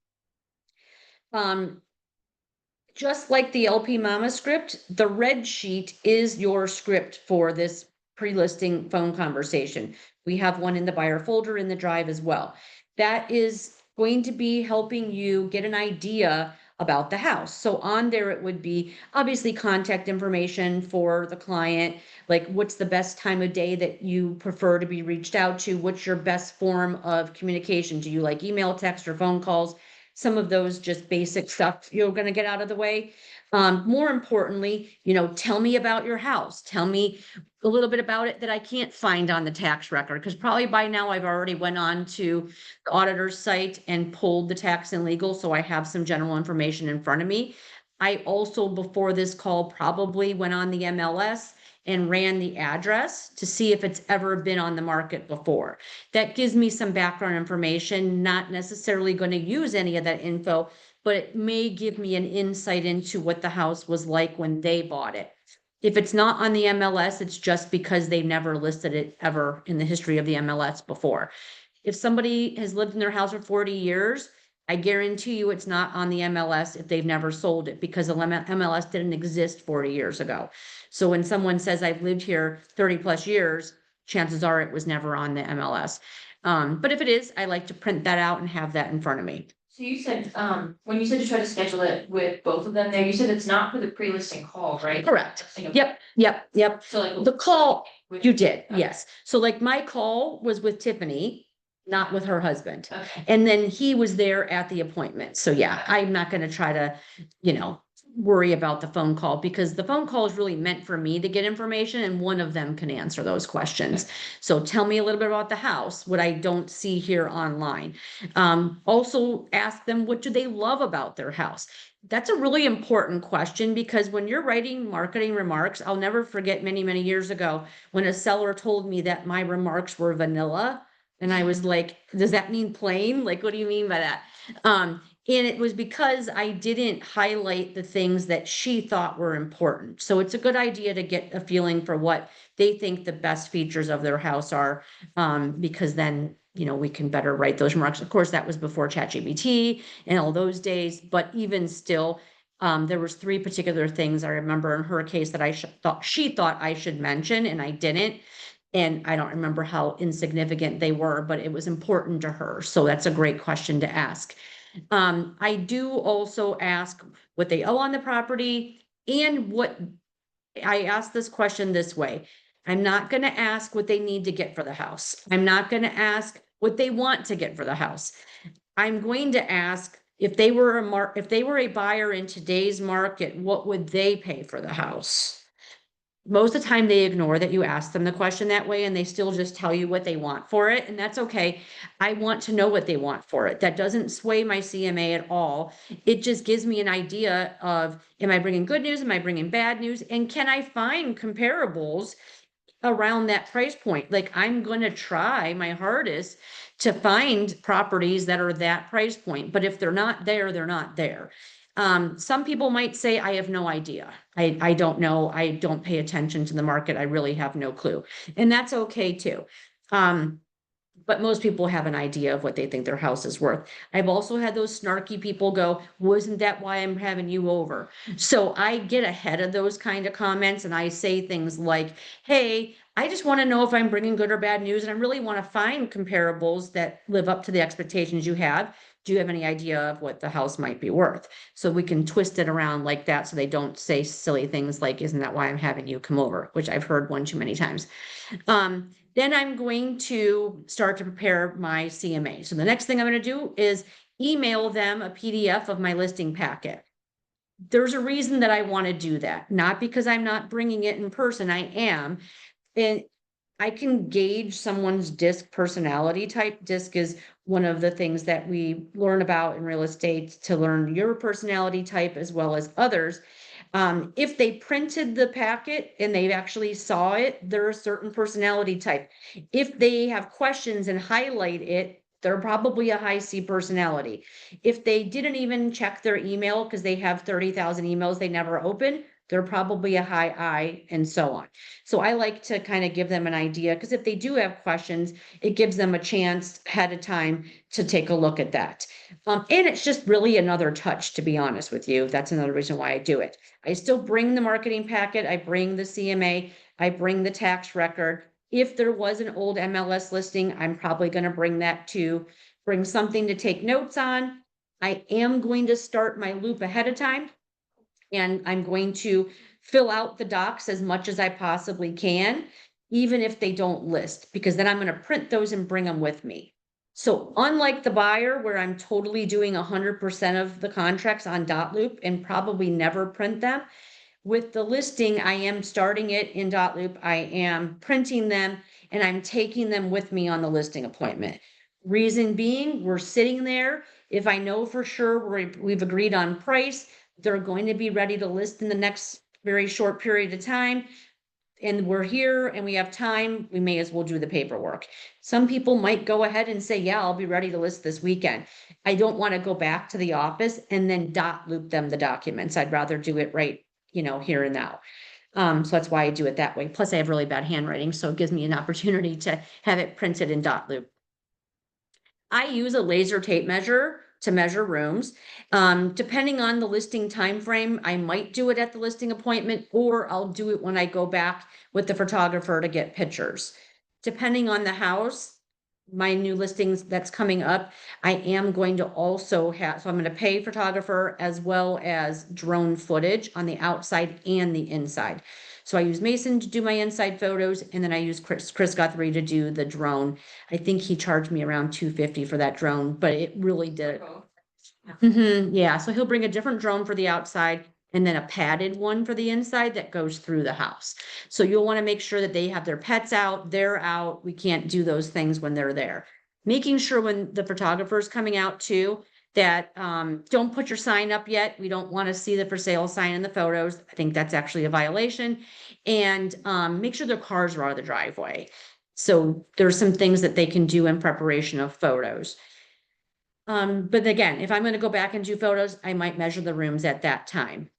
A: Just like the LP Mama script, the red sheet is your script for this pre-listing phone conversation. We have one in the buyer folder in the drive as well. That is going to be helping you get an idea about the house. So on there, it would be obviously contact information for the client, like what's the best time of day that you prefer to be reached out to? What's your best form of communication? Do you like email, text, or phone calls? Some of those just basic stuff you're going to get out of the way. More importantly, tell me about your house. Tell me a little bit about it that I can't find on the tax record, because probably by now I've already went on to the auditor's site and pulled the tax and legal, so I have some general information in front of me. I also, before this call, probably went on the MLS and ran the address to see if it's ever been on the market before. That gives me some background information, not necessarily going to use any of that info, but it may give me an insight into what the house was like when they bought it. If it's not on the MLS, it's just because they've never listed it ever in the history of the MLS before. If somebody has lived in their house for 40 years, I guarantee you it's not on the MLS if they've never sold it, because the MLS didn't exist 40 years ago. So when someone says I've lived here 30 plus years, chances are it was never on the MLS. But if it is, I like to print that out and have that in front of me.
D: So you said, when you said you try to schedule it with both of them there, you said it's not for the pre-listing call, right?
A: Correct.
D: Like a-
A: Yep.
D: So like.
A: The call,
D: with-
A: you did,
D: Okay.
A: yes. So like my call was with Tiffany, not with her husband.
D: Okay,
A: And then he was there at the appointment. So yeah, I'm not gonna try to, worry about the phone call, because the phone call is really meant for me to get information, and one of them can answer those questions. So tell me a little bit about the house, what I don't see here online. Also ask them, what do they love about their house? That's a really important question, because when you're writing marketing remarks, I'll never forget many, many years ago when a seller told me that my remarks were vanilla. And I was like, does that mean plain? Like, what do you mean by that? And it was because I didn't highlight the things that she thought were important. So it's a good idea to get a feeling for what they think the best features of their house are, because then, we can better write those remarks. Of course, that was before ChatGPT and all those days, but even still, there was 3 particular things I remember in her case that she thought I should mention, and I didn't. And I don't remember how insignificant they were, but it was important to her. So that's a great question to ask. I do also ask what they owe on the property, and I ask this question this way. I'm not going to ask what they need to get for the house. I'm not going to ask what they want to get for the house. I'm going to ask, if they were a buyer in today's market, what would they pay for the house? Most of the time they ignore that you ask them the question that way, and they still just tell you what they want for it. And that's okay. I want to know what they want for it. That doesn't sway my CMA at all. It just gives me an idea of, am I bringing good news? Am I bringing bad news? And can I find comparables around that price point? Like, I'm going to try my hardest to find properties that are that price point. But if they're not there, they're not there. Some people might say, I have no idea. I don't know. I don't pay attention to the market. I really have no clue. And that's okay too. But most people have an idea of what they think their house is worth. I've also had those snarky people go, wasn't that why I'm having you over? So I get ahead of those kind of comments, and I say things like, hey, I just want to know if I'm bringing good or bad news, and I really want to find comparables that live up to the expectations you have. Do you have any idea of what the house might be worth? So we can twist it around like that, so they don't say silly things like, isn't that why I'm having you come over? Which I've heard one too many times. Then I'm going to start to prepare my CMA. So the next thing I'm going to do is email them a PDF of my listing packet. There's a reason that I want to do that, not because I'm not bringing it in person. I am. And I can gauge someone's DISC personality type. DISC is one of the things that we learn about in real estate to learn your personality type as well as others. If they printed the packet and they actually saw it, they're a certain personality type. If they have questions and highlight it, they're probably a high C personality. If they didn't even check their email because they have 30,000 emails they never open, they're probably a high I, and so on. So I like to kind of give them an idea, because if they do have questions, it gives them a chance ahead of time to take a look at that. And it's just really another touch, to be honest with you. That's another reason why I do it. I still bring the marketing packet, I bring the CMA, I bring the tax record. If there was an old MLS listing, I'm probably going to bring that too. Bring something to take notes on. I am going to start my loop ahead of time, and I'm going to fill out the docs as much as I possibly can, even if they don't list, because then I'm going to print those and bring them with me. So unlike the buyer, where I'm totally doing 100% of the contracts on dotloop and probably never print them, with the listing, I am starting it in dotloop. I am printing them, and I'm taking them with me on the listing appointment. Reason being, we're sitting there. If I know for sure we've agreed on price, they're going to be ready to list in the next very short period of time, and we're here and we have time, we may as well do the paperwork. Some people might go ahead and say, yeah, I'll be ready to list this weekend. I don't want to go back to the office and then loop them the documents. I'd rather do it right, here and now. So that's why I do it that way. Plus I have really bad handwriting, so it gives me an opportunity to have it printed in loop. I use a laser tape measure to measure rooms. Depending on the listing time frame, I might do it at the listing appointment, or I'll do it when I go back with the photographer to get pictures. Depending on the house, my new listings that's coming up, I am going to also have, so I'm gonna pay photographer as well as drone footage on the outside and the inside. So I use Mason to do my inside photos, and then I use Chris Guthrie to do the drone. I think he charged me around $250 for that drone, but it really did. Yeah, so he'll bring a different drone for the outside and then a padded one for the inside that goes through the house. So you'll want to make sure that they have their pets out, they're out. We can't do those things when they're there. Making sure when the photographer's coming out too, that don't put your sign up yet. We don't want to see the for sale sign in the photos. I think that's actually a violation. And make sure their cars are out of the driveway. So there's some things that they can do in preparation of photos. But again, if I'm going to go back and do photos, I might measure the rooms at that time.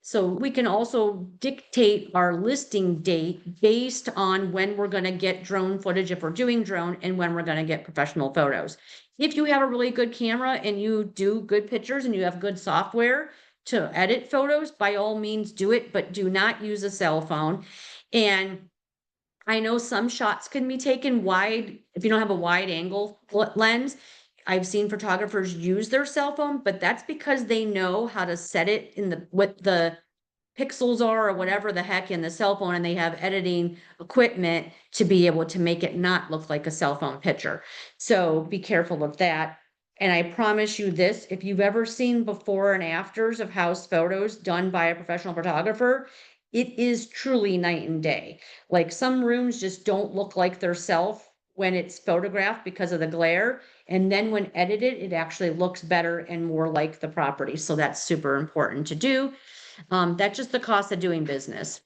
A: So we can also dictate our listing date based on when we're going to get drone footage, if we're doing drone, and when we're going to get professional photos. If you have a really good camera and you do good pictures and you have good software to edit photos, by all means do it, but do not use a cell phone. And I know some shots can be taken wide, if you don't have a wide angle lens. I've seen photographers use their cell phone, but that's because they know how to set it in what the pixels are or whatever the heck in the cell phone, and they have editing equipment to be able to make it not look like a cell phone picture. So be careful of that. And I promise you this, if you've ever seen before and afters of house photos done by a professional photographer, it is truly night and day. Like some rooms just don't look like their self when it's photographed because of the glare. And then when edited, it actually looks better and more like the property. So that's super important to do. That's just the cost of doing business.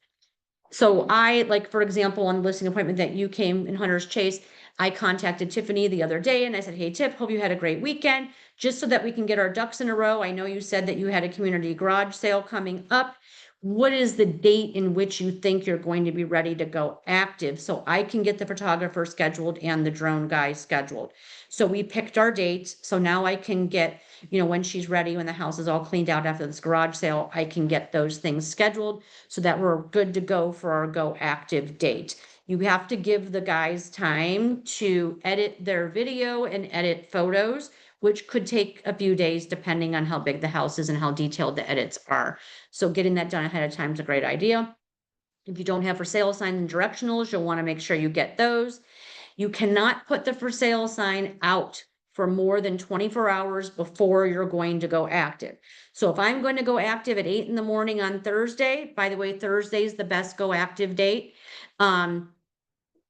A: So I, like, for example, on the listing appointment that you came in Hunter's Chase, I contacted Tiffany the other day and I said, hey, Tiff, hope you had a great weekend. Just so that we can get our ducks in a row. I know you said that you had a community garage sale coming up. What is the date in which you think you're going to be ready to go active? So I can get the photographer scheduled and the drone guy scheduled. So we picked our dates. So now I can get, when she's ready, when the house is all cleaned out after this garage sale, I can get those things scheduled so that we're good to go for our go active date. You have to give the guys time to edit their video and edit photos, which could take a few days depending on how big the house is and how detailed the edits are. So getting that done ahead of time is a great idea. If you don't have for sale signs and directionals, you'll want to make sure you get those. You cannot put the for sale sign out for more than 24 hours before you're going to go active. So if I'm going to go active at 8 in the morning on Thursday, by the way, Thursday is the best go active date.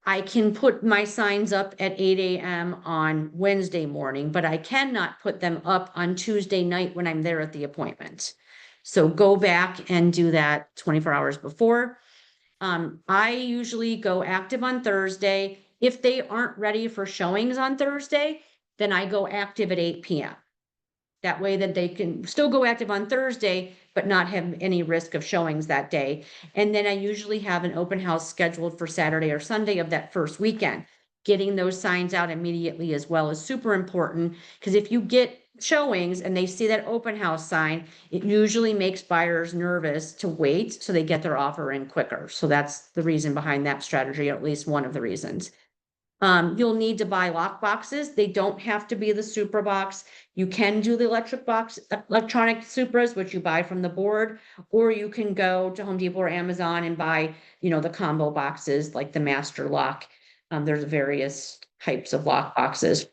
A: I can put my signs up at 8 a.m. on Wednesday morning, but I cannot put them up on Tuesday night when I'm there at the appointment. So go back and do that 24 hours before. I usually go active on Thursday. If they aren't ready for showings on Thursday, then I go active at 8 p.m. That way that they can still go active on Thursday, but not have any risk of showings that day. And then I usually have an open house scheduled for Saturday or Sunday of that first weekend. Getting those signs out immediately as well is super important, because if you get showings and they see that open house sign, it usually makes buyers nervous to wait, so they get their offer in quicker. So that's the reason behind that strategy, or at least one of the reasons. You'll need to buy lock boxes. They don't have to be the Supra box. You can do the electronic Supras, which you buy from the board, or you can go to Home Depot or Amazon and buy, the combo boxes like the Master Lock. There's various types of lock boxes.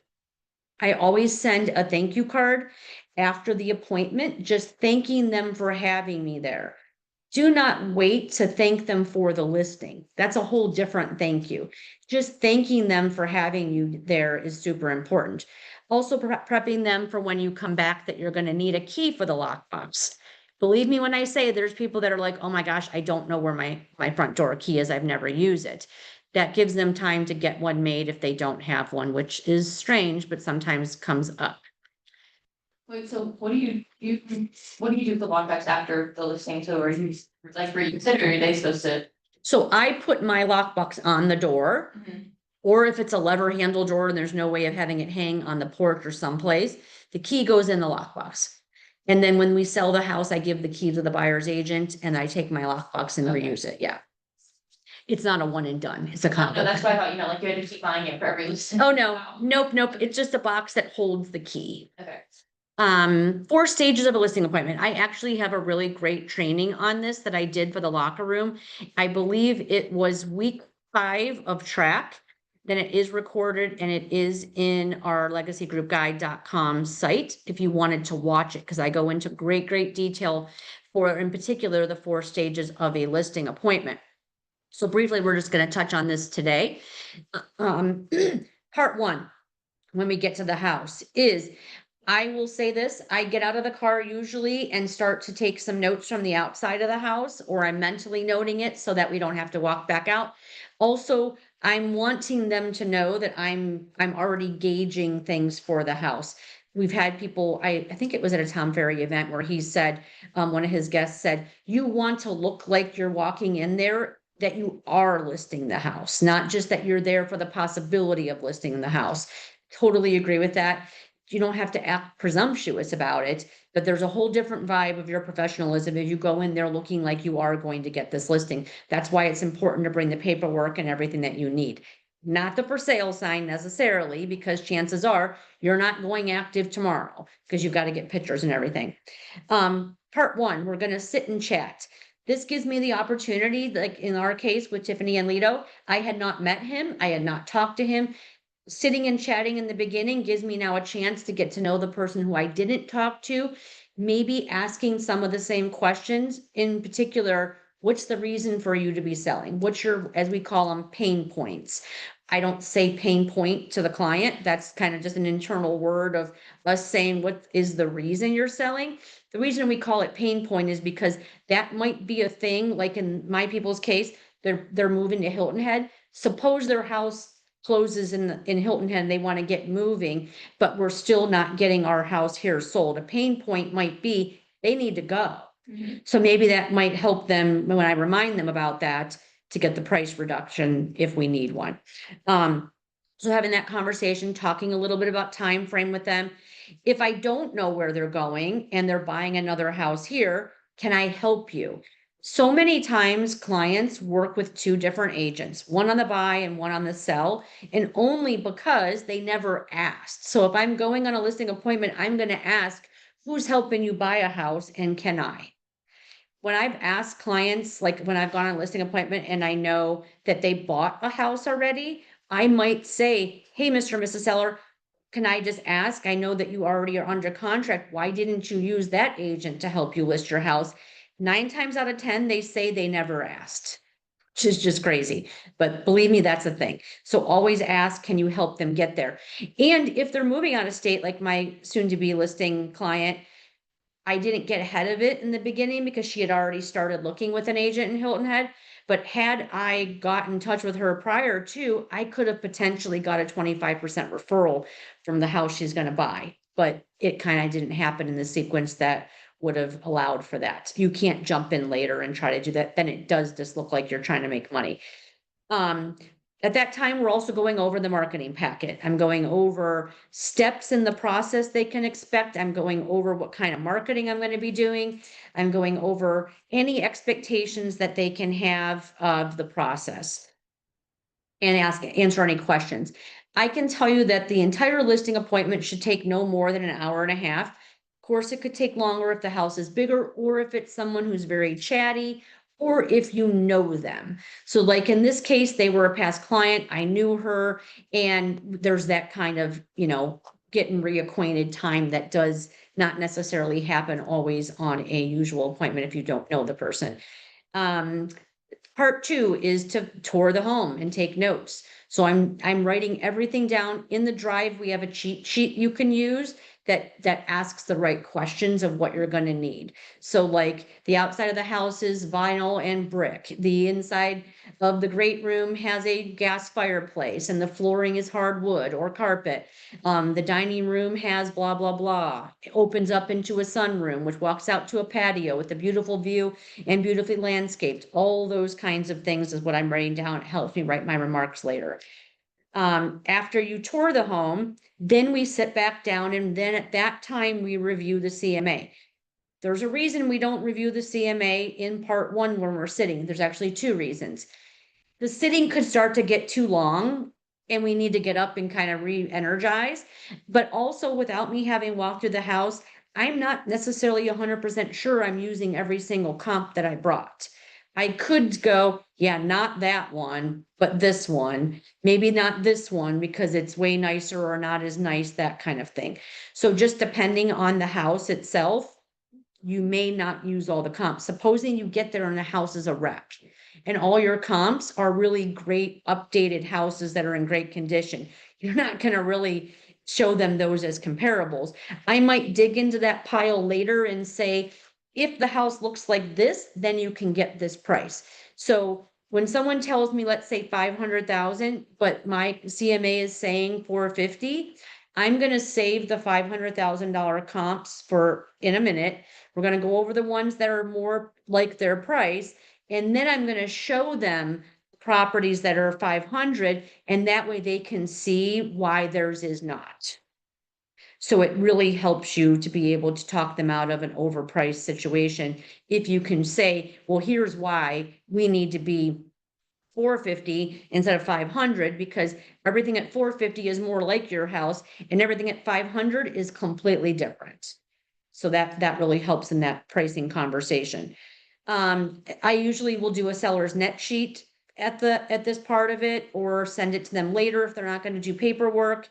A: I always send a thank you card after the appointment, just thanking them for having me there. Do not wait to thank them for the listing. That's a whole different thank you. Just thanking them for having you there is super important. Also prepping them for when you come back that you're going to need a key for the lockbox. Believe me when I say there's people that are like, oh my gosh, I don't know where my front door key is. I've never used it. That gives them time to get one made if they don't have one, which is strange, but sometimes comes up.
D: Wait, so what do you do for lockbacks after the listing? So are you like reconsider, are they supposed to?
A: So I put my lockbox on the door, or if it's a lever handle door and there's no way of having it hang on the porch or someplace, The key goes in the lockbox. And then when we sell the house, I give the key to the buyer's agent and I take my lockbox and
D: Okay.
A: reuse it, yeah. It's not a one and done, it's a
D: No,
A: combo.
D: that's why I thought, like you had to keep buying it for every listing.
A: Oh, no,
D: Wow.
A: nope, it's just a box that holds the key.
D: Okay.
A: 4 stages of a listing appointment. I actually have a really great training on this that I did for the locker room. I believe it was week 5 of track. Then it is recorded and it is in our legacygroupguide.com site if you wanted to watch it, because I go into great detail for, in particular, the 4 stages of a listing appointment. So briefly, we're just going to touch on this today. Part 1, when we get to the house, is, I will say this, I get out of the car usually and start to take some notes from the outside of the house, or I'm mentally noting it so that we don't have to walk back out. Also, I'm wanting them to know that I'm already gauging things for the house. We've had people, I think it was at a Tom Ferry event where he said, one of his guests said, you want to look like you're walking in there, that you are listing the house, not just that you're there for the possibility of listing the house. Totally agree with that. You don't have to act presumptuous about it, but there's a whole different vibe of your professionalism if you go in there looking like you are going to get this listing. That's why it's important to bring the paperwork and everything that you need. Not the for sale sign necessarily, because chances are you're not going active tomorrow because you've got to get pictures and everything. Part 1, we're going to sit and chat. This gives me the opportunity, like in our case with Tiffany and Lito, I had not met him. I had not talked to him. Sitting and chatting in the beginning gives me now a chance to get to know the person who I didn't talk to, maybe asking some of the same questions. In particular, what's the reason for you to be selling? What's your, as we call them, pain points? I don't say pain point to the client. That's kind of just an internal word of us saying, what is the reason you're selling? The reason we call it pain point is because that might be a thing, like in my people's case, they're moving to Hilton Head. Suppose their house closes in Hilton Head, they want to get moving, but we're still not getting our house here sold. A pain point might be they need to go. So maybe that might help them when I remind them about that to get the price reduction if we need one. So having that conversation, talking a little bit about time frame with them. If I don't know where they're going and they're buying another house here, can I help you? So many times clients work with 2 different agents, one on the buy and one on the sell, and only because they never asked. So if I'm going on a listing appointment, I'm going to ask, who's helping you buy a house and can I? When I've asked clients, like when I've gone on a listing appointment and I know that they bought a house already, I might say, hey, Mr. and Mrs. Seller, can I just ask? I know that you already are under contract. Why didn't you use that agent to help you list your house? 9 times out of 10, they say they never asked, which is just crazy. But believe me, that's the thing. So always ask, can you help them get there? And if they're moving out of state, like my soon-to-be listing client, I didn't get ahead of it in the beginning because she had already started looking with an agent in Hilton Head. But had I got in touch with her prior to, I could have potentially got a 25% referral from the house she's going to buy. But it kind of didn't happen in the sequence that would have allowed for that. You can't jump in later and try to do that. Then it does just look like you're trying to make money. At that time, we're also going over the marketing packet. I'm going over steps in the process they can expect. I'm going over what kind of marketing I'm going to be doing. I'm going over any expectations that they can have of the process and answer any questions. I can tell you that the entire listing appointment should take no more than an hour and a half. Of course, it could take longer if the house is bigger or if it's someone who's very chatty or if you know them. So like in this case, they were a past client, I knew her, and there's that kind of, getting reacquainted time that does not necessarily happen always on a usual appointment if you don't know the person. Part 2 is to tour the home and take notes. So I'm writing everything down in the drive. We have a cheat sheet you can use that asks the right questions of what you're going to need. So like the outside of the house is vinyl and brick. The inside of the great room has a gas fireplace and the flooring is hardwood or carpet. The dining room has blah, blah, blah. It opens up into a sunroom, which walks out to a patio with a beautiful view and beautifully landscaped. All those kinds of things is what I'm writing down. It helps me write my remarks later. After you tour the home, then we sit back down and then at that time we review the CMA. There's a reason we don't review the CMA in part one when we're sitting. There's actually two reasons. The sitting could start to get too long and we need to get up and kind of re-energize. But also without me having walked through the house, I'm not necessarily 100% sure I'm using every single comp that I brought. I could go, yeah, not that one, but this one, maybe not this one because it's way nicer or not as nice, that kind of thing. So just depending on the house itself, you may not use all the comps. Supposing you get there and the house is a wreck and all your comps are really great updated houses that are in great condition. You're not going to really show them those as comparables. I might dig into that pile later and say, if the house looks like this, then you can get this price. So when someone tells me, let's say 500,000, but my CMA is saying 450, I'm going to save the $500,000 comps for in a minute. We're going to go over the ones that are more like their price. And then I'm going to show them properties that are 500 and that way they can see why theirs is not. So it really helps you to be able to talk them out of an overpriced situation. If you can say, well, here's why we need to be 450 instead of 500 because everything at 450 is more like your house and everything at 500 is completely different. So that really helps in that pricing conversation. I usually will do a seller's net sheet at this part of it or send it to them later if they're not going to do paperwork.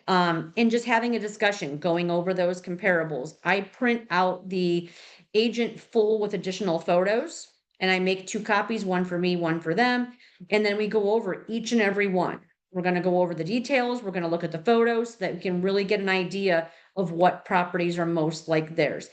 A: And just having a discussion, going over those comparables. I print out the agent full with additional photos and I make 2 copies, one for me, one for them. And then we go over each and every one. We're going to go over the details. We're going to look at the photos so that we can really get an idea of what properties are most like theirs.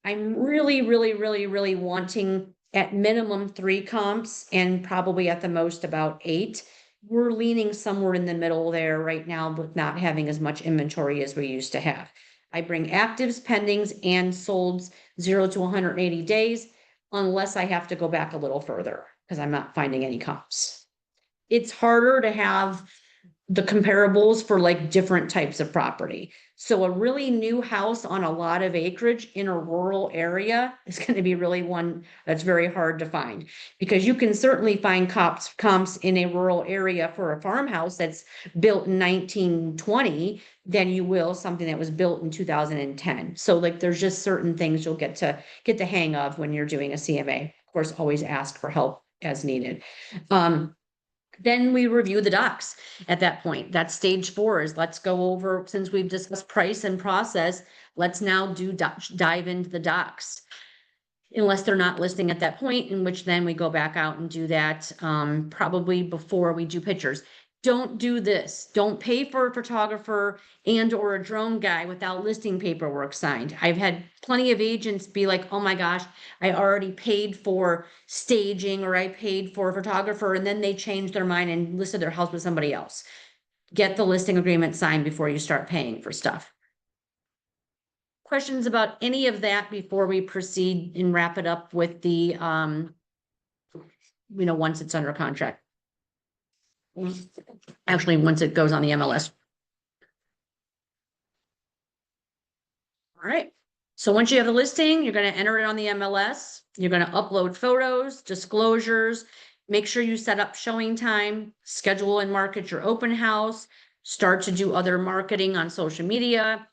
A: I'm really, really, really, really wanting at minimum 3 comps and probably at the most about 8. We're leaning somewhere in the middle there right now with not having as much inventory as we used to have. I bring actives, pendings, and solds 0 to 180 days, unless I have to go back a little further because I'm not finding any comps. It's harder to have the comparables for like different types of property. So a really new house on a lot of acreage in a rural area is going to be really one that's very hard to find because you can certainly find comps in a rural area for a farmhouse that's built in 1920 than you will something that was built in 2010. So like there's just certain things you'll get the hang of when you're doing a CMA. Of course, always ask for help as needed. Then we review the docs at that point. That's stage 4 is let's go over, since we've discussed price and process, let's now dive into the docs. Unless they're not listing at that point, in which then we go back out and do that probably before we do pictures. Don't do this. Don't pay for a photographer and or a drone guy without listing paperwork signed. I've had plenty of agents be like, oh my gosh, I already paid for staging or I paid for a photographer and then they changed their mind and listed their house with somebody else. Get the listing agreement signed before you start paying for stuff. Questions about any of that before we proceed and wrap it up with the, once it's under contract? Actually, once it goes on the MLS. All right. So once you have the listing, you're going to enter it on the MLS. You're going to upload photos, disclosures, make sure you set up showing time, schedule and market your open house, start to do other marketing on social media.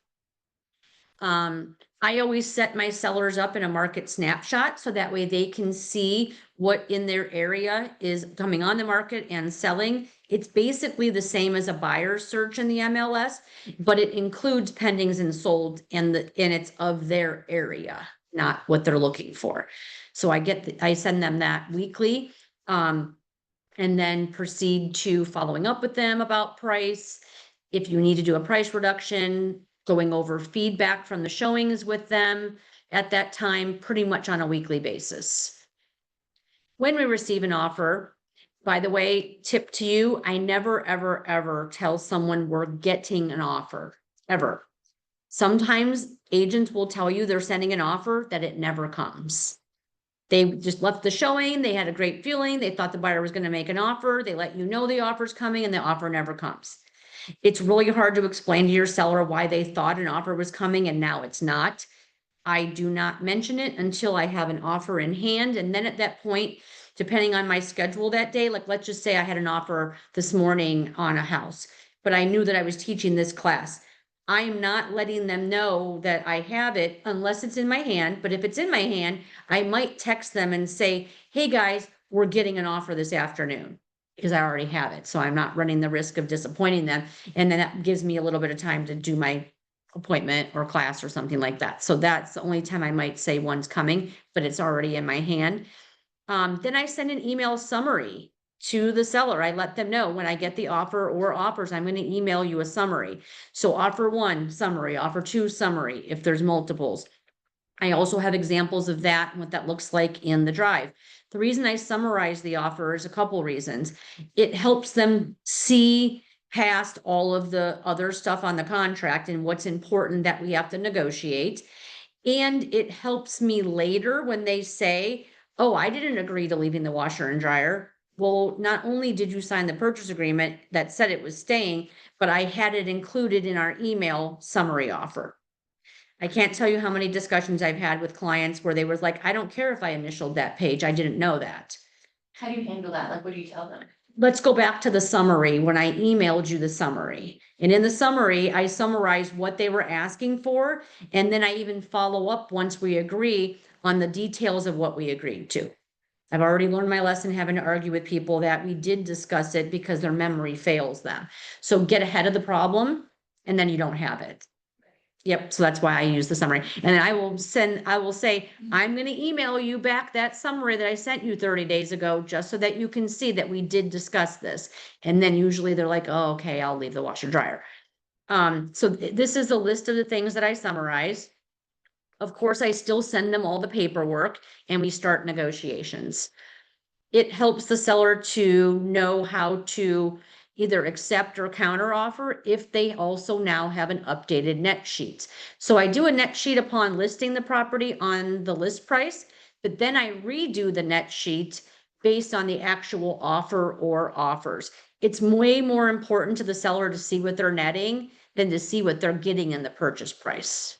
A: I always set my sellers up in a market snapshot so that way they can see what in their area is coming on the market and selling. It's basically the same as a buyer's search in the MLS, but it includes pendings and sold and it's of their area, not what they're looking for. So I send them that weekly, and then proceed to following up with them about price. If you need to do a price reduction, going over feedback from the showings with them at that time, pretty much on a weekly basis. When we receive an offer, by the way, tip to you, I never, ever, ever tell someone we're getting an offer, ever. Sometimes agents will tell you they're sending an offer that it never comes. They just left the showing, they had a great feeling, they thought the buyer was gonna make an offer, they let you know the offer's coming and the offer never comes. It's really hard to explain to your seller why they thought an offer was coming and now it's not. I do not mention it until I have an offer in hand, and then at that point, depending on my schedule that day, like, let's just say I had an offer this morning on a house, but I knew that I was teaching this class. I am not letting them know that I have it unless it's in my hand, but if it's in my hand, I might text them and say, hey, guys, we're getting an offer this afternoon, because I already have it, so I'm not running the risk of disappointing them, and then that gives me a little bit of time to do my appointment or class or something like that. So that's the only time I might say one's coming, but it's already in my hand. Then I send an email summary to the seller. I let them know when I get the offer or offers, I'm going to email you a summary. So offer 1 summary, offer 2 summary, if there's multiples. I also have examples of that and what that looks like in the drive. The reason I summarize the offer is a couple reasons. It helps them see past all of the other stuff on the contract and what's important that we have to negotiate. And it helps me later when they say, oh, I didn't agree to leaving the washer and dryer. Well, not only did you sign the purchase agreement that said it was staying, but I had it included in our email summary offer. I can't tell you how many discussions I've had with clients where they were like, I don't care if I initialed that page. I didn't know that.
D: How do you handle that? Like, what do you tell them?
A: Let's go back to the summary when I emailed you the summary. And in the summary, I summarized what they were asking for. And then I even follow up once we agree on the details of what we agreed to. I've already learned my lesson having to argue with people that we did discuss it because their memory fails them. So get ahead of the problem and then you don't have it. Yep, so that's why I use the summary. And then I will say, I'm gonna email you back that summary that I sent you 30 days ago, just so that you can see that we did discuss this. And then usually they're like, oh, okay, I'll leave the washer dryer. This is a list of the things that I summarize. Of course, I still send them all the paperwork and we start negotiations. It helps the seller to know how to either accept or counter offer if they also now have an updated net sheet. So I do a net sheet upon listing the property on the list price, but then I redo the net sheet based on the actual offer or offers. It's way more important to the seller to see what they're netting than to see what they're getting in the purchase price.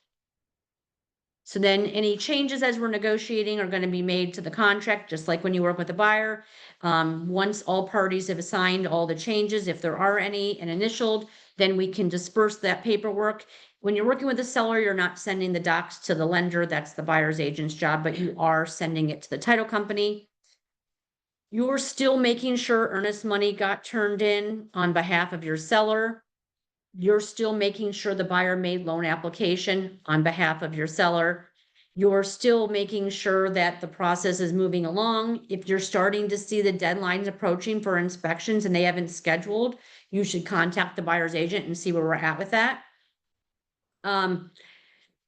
A: So then any changes as we're negotiating are going to be made to the contract, just like when you work with a buyer. Once all parties have signed all the changes, if there are any, and initialed, then we can disperse that paperwork. When you're working with a seller, you're not sending the docs to the lender. That's the buyer's agent's job, but you are sending it to the title company. You're still making sure earnest money got turned in on behalf of your seller. You're still making sure the buyer made loan application on behalf of your seller. You're still making sure that the process is moving along. If you're starting to see the deadlines approaching for inspections and they haven't scheduled, you should contact the buyer's agent and see where we're at with that.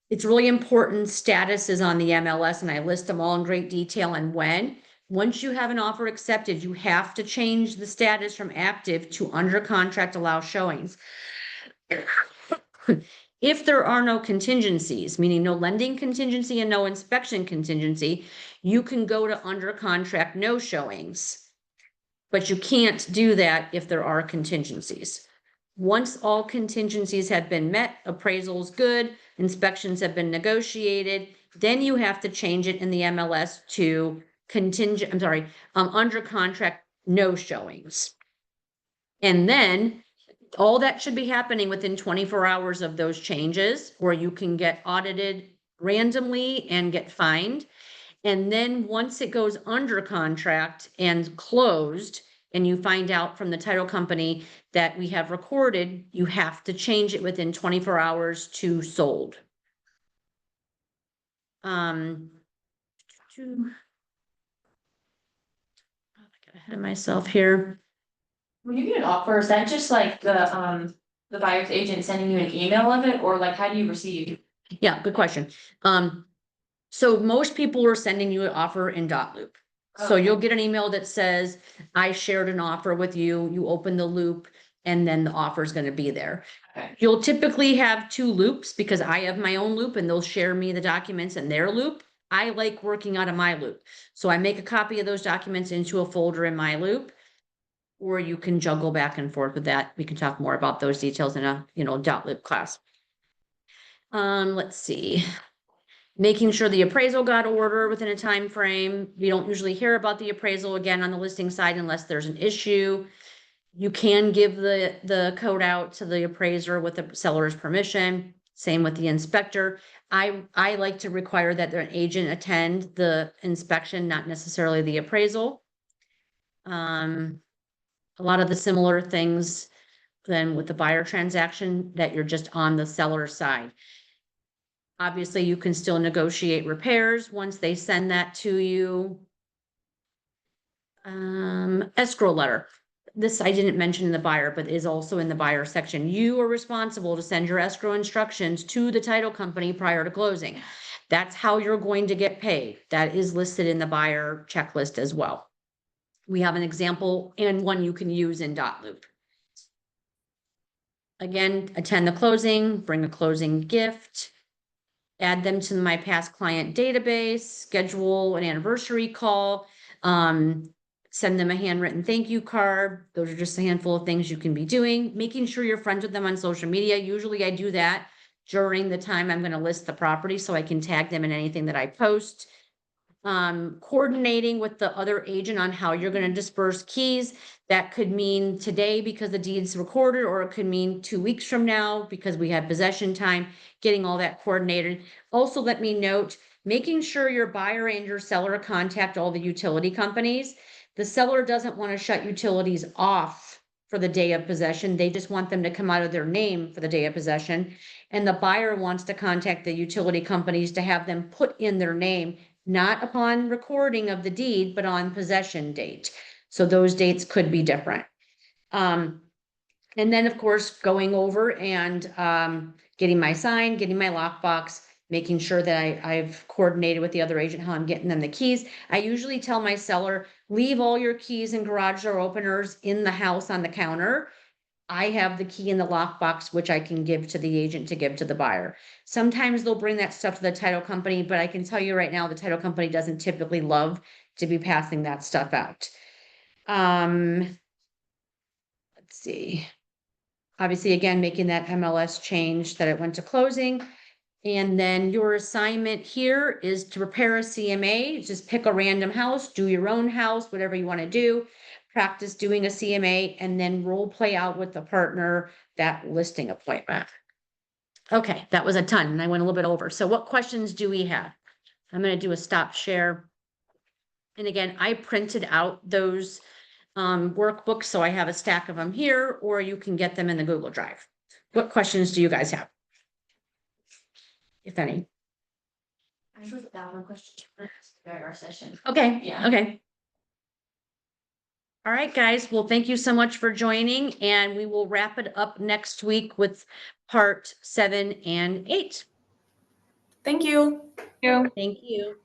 A: It's really important status is on the MLS, and I list them all in great detail and when. Once you have an offer accepted, you have to change the status from active to under contract allow showings. If there are no contingencies, meaning no lending contingency and no inspection contingency, you can go to under contract no showings. But you can't do that if there are contingencies. Once all contingencies have been met, appraisal's good, inspections have been negotiated, then you have to change it in the MLS to under contract no showings. And then all that should be happening within 24 hours of those changes, or you can get audited randomly and get fined. And then once it goes under contract and closed, and you find out from the title company that we have recorded, you have to change it within 24 hours to sold. I got ahead of myself here.
D: When you get an offer, is that just like the buyer's agent sending you an email of it, or like how do you receive?
A: Yeah, good question. So most people are sending you an offer in .loop. So
D: Okay.
A: you'll get an email that says, I shared an offer with you, you open the loop, and then the offer is going to be there.
D: Okay.
A: You'll typically have 2 loops because I have my own loop and they'll share me the documents in their loop. I like working out of MyLoop. So I make a copy of those documents into a folder in MyLoop. Or you can juggle back and forth with that. We can talk more about those details in a, .loop class. Let's see. Making sure the appraisal got order within a time frame. We don't usually hear about the appraisal again on the listing side unless there's an issue. You can give the code out to the appraiser with the seller's permission. Same with the inspector. I like to require that an agent attend the inspection, not necessarily the appraisal. A lot of the similar things than with the buyer transaction, that you're just on the seller side. Obviously, you can still negotiate repairs once they send that to you. Escrow letter. This I didn't mention in the buyer, but is also in the buyer section. You are responsible to send your escrow instructions to the title company prior to closing. That's how you're going to get paid. That is listed in the buyer checklist as well. We have an example and one you can use in .loop. Again, attend the closing, bring a closing gift, add them to my past client database, schedule an anniversary call, send them a handwritten thank you card. Those are just a handful of things you can be doing. Making sure you're friends with them on social media. Usually I do that during the time I'm going to list the property so I can tag them in anything that I post. Coordinating with the other agent on how you're going to disperse keys. That could mean today because the deed's recorded, or it could mean 2 weeks from now because we had possession time, getting all that coordinated. Also, let me note, making sure your buyer and your seller contact all the utility companies. The seller doesn't want to shut utilities off for the day of possession. They just want them to come out of their name for the day of possession. And the buyer wants to contact the utility companies to have them put in their name, not upon recording of the deed, but on possession date. So those dates could be different. And then, of course, going over and getting my sign, getting my lockbox, making sure that I've coordinated with the other agent how I'm getting them the keys. I usually tell my seller, leave all your keys and garage door openers in the house on the counter. I have the key in the lockbox, which I can give to the agent to give to the buyer. Sometimes they'll bring that stuff to the title company, but I can tell you right now, the title company doesn't typically love to be passing that stuff out. Let's see. Obviously, again, making that MLS change that it went to closing. And then your assignment here is to prepare a CMA. Just pick a random house, do your own house, whatever you want to do. Practice doing a CMA and then role play out with the partner that listing appointment. Okay, that was a ton and I went a little bit over. So what questions do we have? I'm going to do a stop share. And again, I printed out those workbooks, so I have a stack of them here, or you can get them in the Google Drive. What questions do you guys have? If any.
D: I wrote down a question during our session.
A: Okay,
D: Yeah.
A: okay. All right, guys. Well, thank you so much for joining, and we will wrap it up next week with part 7 and 8.
B: Thank you.
A: Thank you.